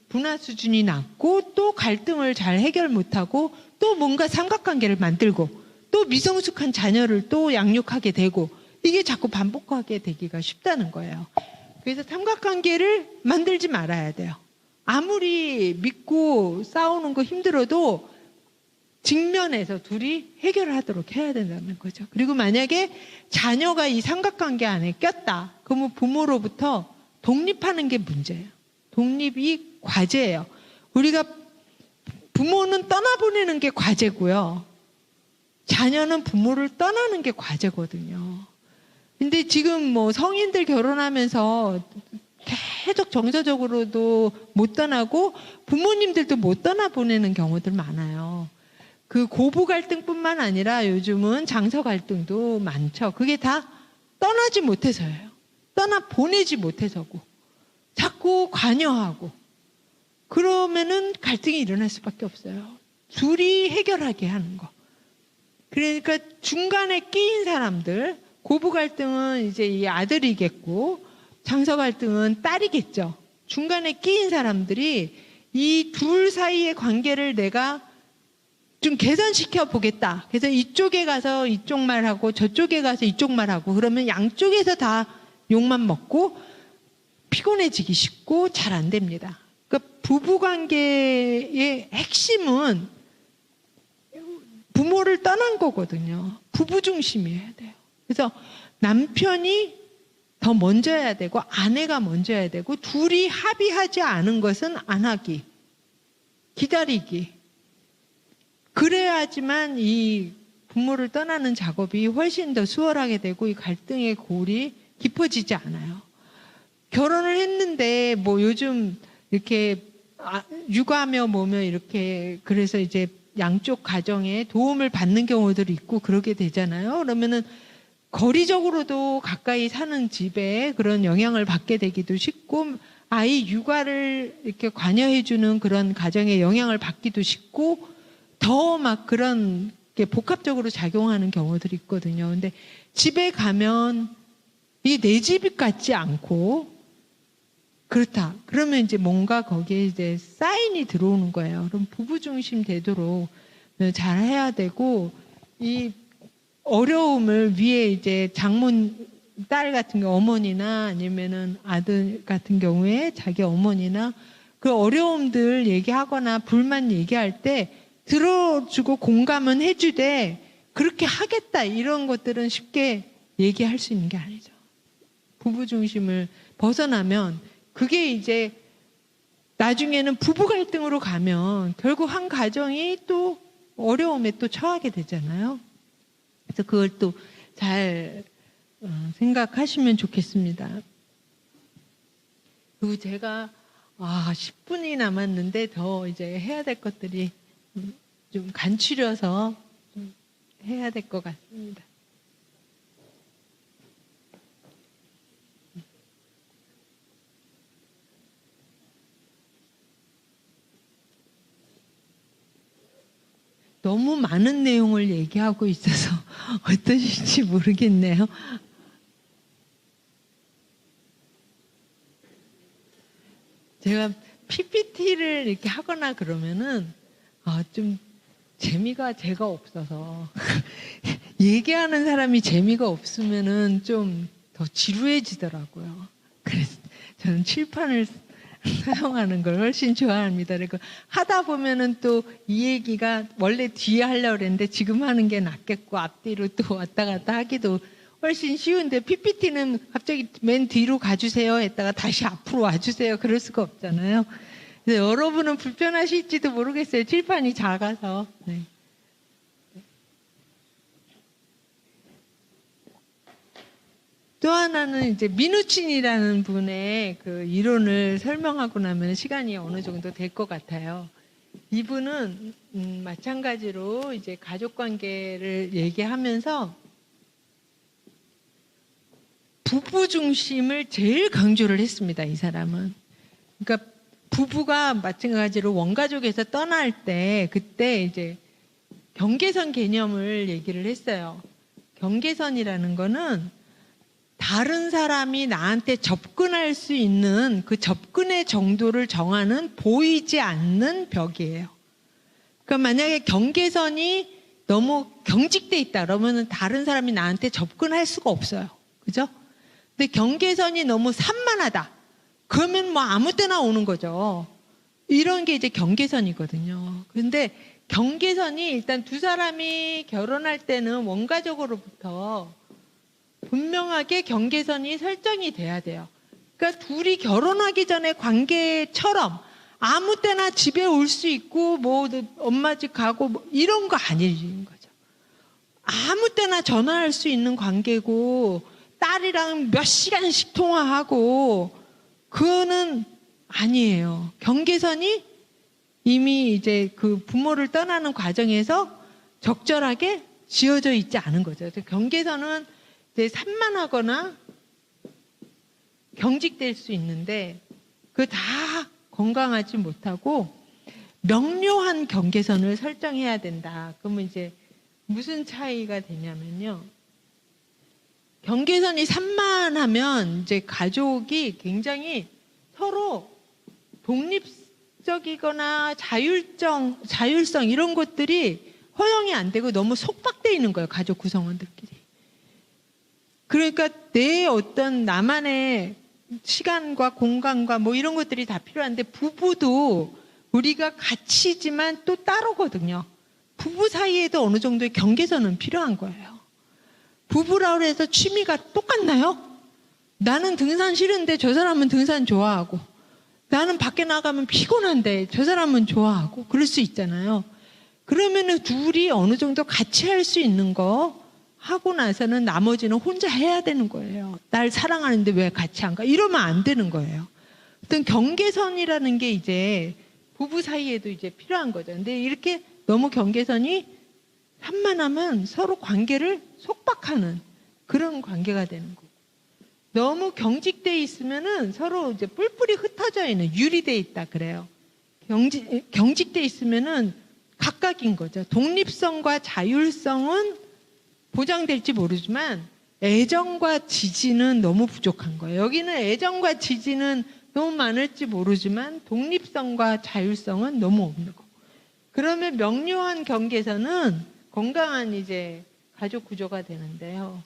Speaker 1: 분화 수준이 낮고 또 갈등을 잘 해결 못하고 또 뭔가 삼각관계를 만들고 또 미성숙한 자녀를 또 양육하게 되고 이게 자꾸 반복하게 되기가 쉽다는 거예요. 그래서 삼각관계를 만들지 말아야 돼요. 아무리 믿고 싸우는 거 힘들어도 직면해서 둘이 해결하도록 해야 된다는 거죠. 그리고 만약에 자녀가 이 삼각관계 안에 꼈다. 그러면 부모로부터 독립하는 게 문제예요. 독립이 과제예요. 우리가 부모는 떠나보내는 게 과제고요. 자녀는 부모를 떠나는 게 과제거든요. 근데 지금 뭐 성인들 결혼하면서 계속 정서적으로도 못 떠나고 부모님들도 못 떠나보내는 경우들 많아요. 그 고부 갈등뿐만 아니라 요즘은 장서 갈등도 많죠. 그게 다 떠나지 못해서예요. 떠나 보내지 못해서고 자꾸 관여하고 그러면은 갈등이 일어날 수밖에 없어요. 둘이 해결하게 하는 거. 그러니까 중간에 끼인 사람들 고부 갈등은 이제 이 아들이겠고 장서 갈등은 딸이겠죠. 중간에 끼인 사람들이 이 둘 사이의 관계를 내가 좀 개선시켜 보겠다. 그래서 이쪽에 가서 이쪽 말하고 저쪽에 가서 이쪽 말하고 그러면 양쪽에서 다 욕만 먹고 피곤해지기 쉽고 잘 안 됩니다. 그러니까 부부관계의 핵심은 부모를 떠난 거거든요. 부부 중심이어야 돼요. 그래서 남편이 더 먼저여야 되고 아내가 먼저여야 되고 둘이 합의하지 않은 것은 안 하기, 기다리기. 그래야지만 이 부모를 떠나는 작업이 훨씬 더 수월하게 되고 이 갈등의 골이 깊어지지 않아요. 결혼을 했는데 뭐 요즘 이렇게 육아며 뭐며 이렇게 그래서 이제 양쪽 가정에 도움을 받는 경우들이 있고 그러게 되잖아요. 그러면은 거리적으로도 가까이 사는 집에 그런 영향을 받게 되기도 쉽고 아이 육아를 이렇게 관여해주는 그런 가정에 영향을 받기도 쉽고 더 막 그런 게 복합적으로 작용하는 경우들이 있거든요. 근데 집에 가면 이게 내 집 같지 않고 그렇다. 그러면 이제 뭔가 거기에 이제 사인이 들어오는 거예요. 그럼 부부 중심 되도록 잘 해야 되고 이 어려움을 위에 이제 장문 딸 같은 경우 어머니나 아니면은 아들 같은 경우에 자기 어머니나 그 어려움들 얘기하거나 불만 얘기할 때 들어주고 공감은 해주되 그렇게 하겠다 이런 것들은 쉽게 얘기할 수 있는 게 아니죠. 부부 중심을 벗어나면 그게 이제 나중에는 부부 갈등으로 가면 결국 한 가정이 또 어려움에 또 처하게 되잖아요. 그래서 그걸 또 잘 생각하시면 좋겠습니다. 그리고 제가 10분이 남았는데 더 이제 해야 될 것들이 좀 간추려서 좀 해야 될 것 같습니다. 너무 많은 내용을 얘기하고 있어서 어떠실지 모르겠네요. 제가 PPT를 이렇게 하거나 그러면은 좀 재미가 제가 없어서 얘기하는 사람이 재미가 없으면은 좀 더 지루해지더라고요. 그래서 저는 칠판을 사용하는 걸 훨씬 좋아합니다. 그리고 하다 보면은 또 이 얘기가 원래 뒤에 하려고 그랬는데 지금 하는 게 낫겠고 앞뒤로 또 왔다 갔다 하기도 훨씬 쉬운데 PPT는 갑자기 맨 뒤로 가주세요 했다가 다시 앞으로 와주세요. 그럴 수가 없잖아요. 그래서 여러분은 불편하실지도 모르겠어요. 칠판이 작아서. 네. 또 하나는 이제 미누친이라는 분의 그 이론을 설명하고 나면 시간이 어느 정도 될 것 같아요. 이분은 마찬가지로 이제 가족 관계를 얘기하면서 부부 중심을 제일 강조를 했습니다. 이 사람은. 그러니까 부부가 마찬가지로 원가족에서 떠날 때 그때 이제 경계선 개념을 얘기를 했어요. 경계선이라는 거는 다른 사람이 나한테 접근할 수 있는 그 접근의 정도를 정하는 보이지 않는 벽이에요. 그러니까 만약에 경계선이 너무 경직돼 있다 그러면 다른 사람이 나한테 접근할 수가 없어요. 그죠? 근데 경계선이 너무 산만하다. 그러면 뭐 아무 때나 오는 거죠. 이런 게 이제 경계선이거든요. 근데 경계선이 일단 두 사람이 결혼할 때는 원가적으로부터 분명하게 경계선이 설정이 돼야 돼요. 그러니까 둘이 결혼하기 전에 관계처럼 아무 때나 집에 올 수 있고 뭐 엄마 집 가고 뭐 이런 거 아니는 거죠. 아무 때나 전화할 수 있는 관계고 딸이랑 몇 시간씩 통화하고 그거는 아니에요. 경계선이 이미 이제 그 부모를 떠나는 과정에서 적절하게 지어져 있지 않은 거죠. 그래서 경계선은 이제 산만하거나 경직될 수 있는데 그 다 건강하지 못하고 명료한 경계선을 설정해야 된다. 그러면 이제 무슨 차이가 되냐면요. 경계선이 산만하면 이제 가족이 굉장히 서로 독립적이거나 자율성 이런 것들이 허용이 안 되고 너무 속박되어 있는 거예요. 가족 구성원들끼리. 그러니까 내 어떤 나만의 시간과 공간과 뭐 이런 것들이 다 필요한데 부부도 우리가 같이지만 또 따로거든요. 부부 사이에도 어느 정도의 경계선은 필요한 거예요. 부부라고 해서 취미가 똑같나요? 나는 등산 싫은데 저 사람은 등산 좋아하고 나는 밖에 나가면 피곤한데 저 사람은 좋아하고 그럴 수 있잖아요. 그러면은 둘이 어느 정도 같이 할 수 있는 거 하고 나서는 나머지는 혼자 해야 되는 거예요. 날 사랑하는데 왜 같이 안 가? 이러면 안 되는 거예요. 어떤 경계선이라는 게 이제 부부 사이에도 이제 필요한 거죠. 근데 이렇게 너무 경계선이 산만하면 서로 관계를 속박하는 그런 관계가 되는 거고. 너무 경직돼 있으면은 서로 이제 뿔뿔이 흩어져 있는 유리돼 있다 그래요. 경직돼 있으면은 각각인 거죠. 독립성과 자율성은 보장될지 모르지만 애정과 지지는 너무 부족한 거예요. 여기는 애정과 지지는 너무 많을지 모르지만 독립성과 자율성은 너무 없는 거고. 그러면 명료한 경계선은 건강한 이제 가족 구조가 되는데요.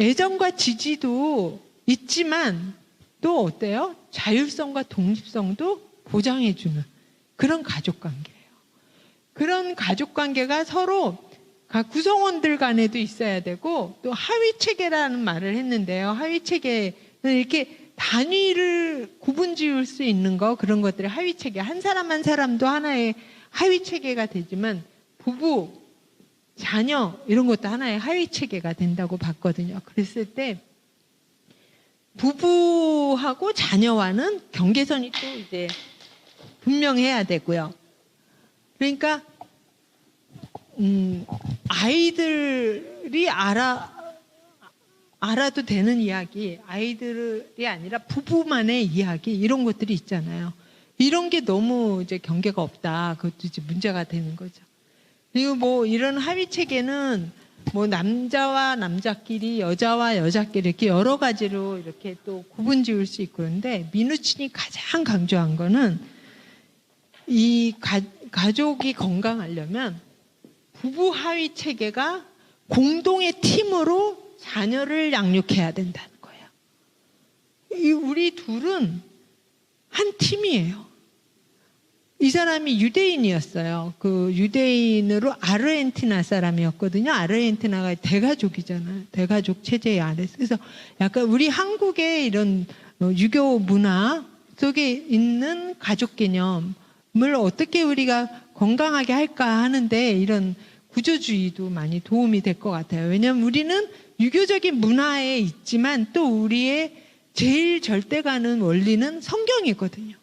Speaker 1: 애정과 지지도 있지만 또 어때요? 자율성과 독립성도 보장해주는 그런 가족관계예요. 그런 가족관계가 서로 각 구성원들 간에도 있어야 되고, 또 하위체계라는 말을 했는데요. 하위체계는 이렇게 단위를 구분 지을 수 있는 거, 그런 것들이 하위체계. 한 사람 한 사람도 하나의 하위체계가 되지만 부부, 자녀 이런 것도 하나의 하위체계가 된다고 봤거든요. 그랬을 때 부부하고 자녀와는 경계선이 또 이제 분명해야 되고요. 그러니까 아이들이 알아도 되는 이야기, 아이들이 아니라 부부만의 이야기, 이런 것들이 있잖아요. 이런 게 너무 이제 경계가 없다. 그것도 이제 문제가 되는 거죠. 그리고 뭐 이런 합의 체계는 뭐 남자와 남자끼리, 여자와 여자끼리 이렇게 여러 가지로 이렇게 또 구분 지을 수 있고, 그런데 민우친이 가장 강조한 거는 이 가족이 건강하려면 부부 합의 체계가 공동의 팀으로 자녀를 양육해야 된다는 거예요. 우리 둘은 한 팀이에요. 이 사람이 유대인이었어요. 그 유대인으로 아르헨티나 사람이었거든요. 아르헨티나가 대가족이잖아요. 대가족 체제 아래서. 그래서 약간 우리 한국의 이런 유교 문화 속에 있는 가족 개념을 어떻게 우리가 건강하게 할까 하는데, 이런 구조주의도 많이 도움이 될 것 같아요. 왜냐하면 우리는 유교적인 문화에 있지만 또 우리의 제일 절대가는 원리는 성경이거든요.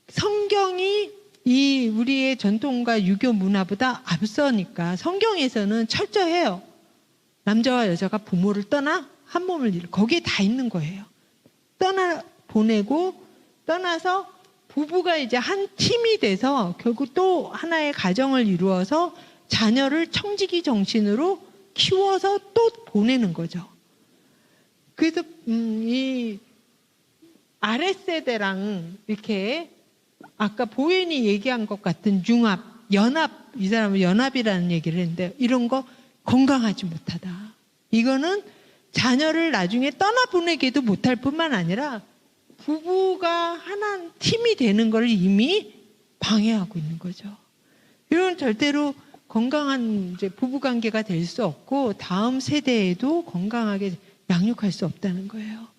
Speaker 1: 성경이 이 우리의 전통과 유교 문화보다 앞서니까 성경에서는 철저해요. 남자와 여자가 부모를 떠나 한 몸을 이루, 거기에 다 있는 거예요. 보내고 떠나서 부부가 이제 한 팀이 돼서 결국 또 하나의 가정을 이루어서 자녀를 청지기 정신으로 키워서 또 보내는 거죠. 그래서 이 아랫세대랑 이렇게 아까 보현이 얘기한 것 같은 융합, 연합, 이 사람은 연합이라는 얘기를 했는데, 이런 거 건강하지 못하다. 이거는 자녀를 나중에 떠나보내기도 못할 뿐만 아니라 부부가 하나 팀이 되는 걸 이미 방해하고 있는 거죠. 이런 절대로 건강한 이제 부부관계가 될 수 없고 다음 세대에도 건강하게 양육할 수 없다는 거예요.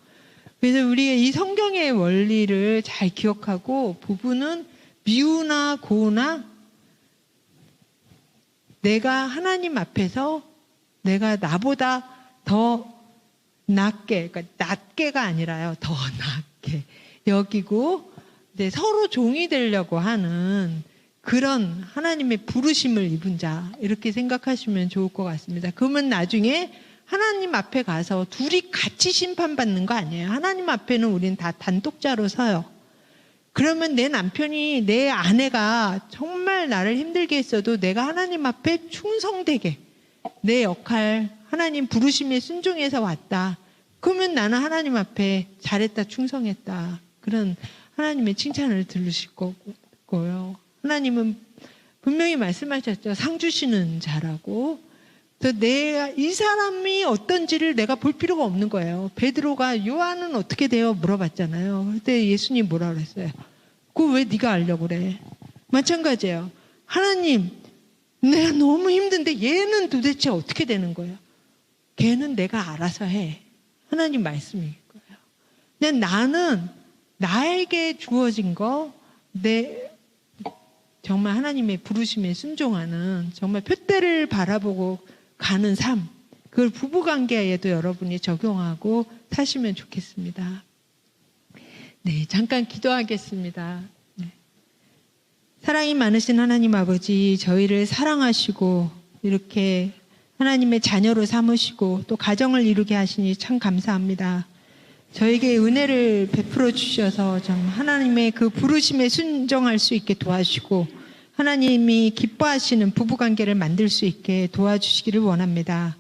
Speaker 1: 그래서 우리가 이 성경의 원리를 잘 기억하고, 부부는 미우나 고우나 내가 하나님 앞에서 내가 나보다 더 낮게, 그러니까 낮게가 아니라요, 더 낮게 여기고 이제 서로 종이 되려고 하는 그런 하나님의 부르심을 입은 자, 이렇게 생각하시면 좋을 것 같습니다. 그러면 나중에 하나님 앞에 가서 둘이 같이 심판받는 거 아니에요. 하나님 앞에는 우리는 다 단독자로 서요. 그러면 내 남편이, 내 아내가 정말 나를 힘들게 했어도 내가 하나님 앞에 충성되게 내 역할, 하나님 부르심에 순종해서 왔다. 그러면 나는 하나님 앞에 잘했다, 충성했다, 그런 하나님의 칭찬을 들으실 거고요. 하나님은 분명히 말씀하셨죠. 상 주시는 자라고. 그래서 내가 이 사람이 어떤지를 내가 볼 필요가 없는 거예요. 베드로가 요한은 어떻게 돼요? 물어봤잖아요. 그때 예수님 뭐라 그랬어요? 그거 왜 네가 알려고 그래? 마찬가지예요. 하나님, 내가 너무 힘든데 얘는 도대체 어떻게 되는 거예요? 걔는 내가 알아서 해. 하나님 말씀일 거예요. 근데 나는 나에게 주어진 거, 정말 하나님의 부르심에 순종하는, 정말 표대를 바라보고 가는 삶, 그걸 부부관계에도 여러분이 적용하고 사시면 좋겠습니다. 네, 잠깐 기도하겠습니다. 네. 사랑이 많으신 하나님 아버지, 저희를 사랑하시고 이렇게 하나님의 자녀로 삼으시고 또 가정을 이루게 하시니 참 감사합니다. 저에게 은혜를 베풀어 주셔서 참 하나님의 그 부르심에 순종할 수 있게 도와주시고, 하나님이 기뻐하시는 부부관계를 만들 수 있게 도와주시기를 원합니다.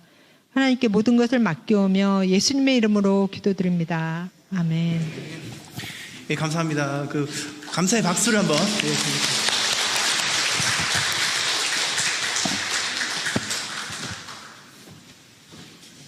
Speaker 1: 하나님께 모든 것을 맡겨오며 예수님의 이름으로 기도드립니다. 아멘.
Speaker 3: 예, 감사합니다. 감사의 박수를 한번.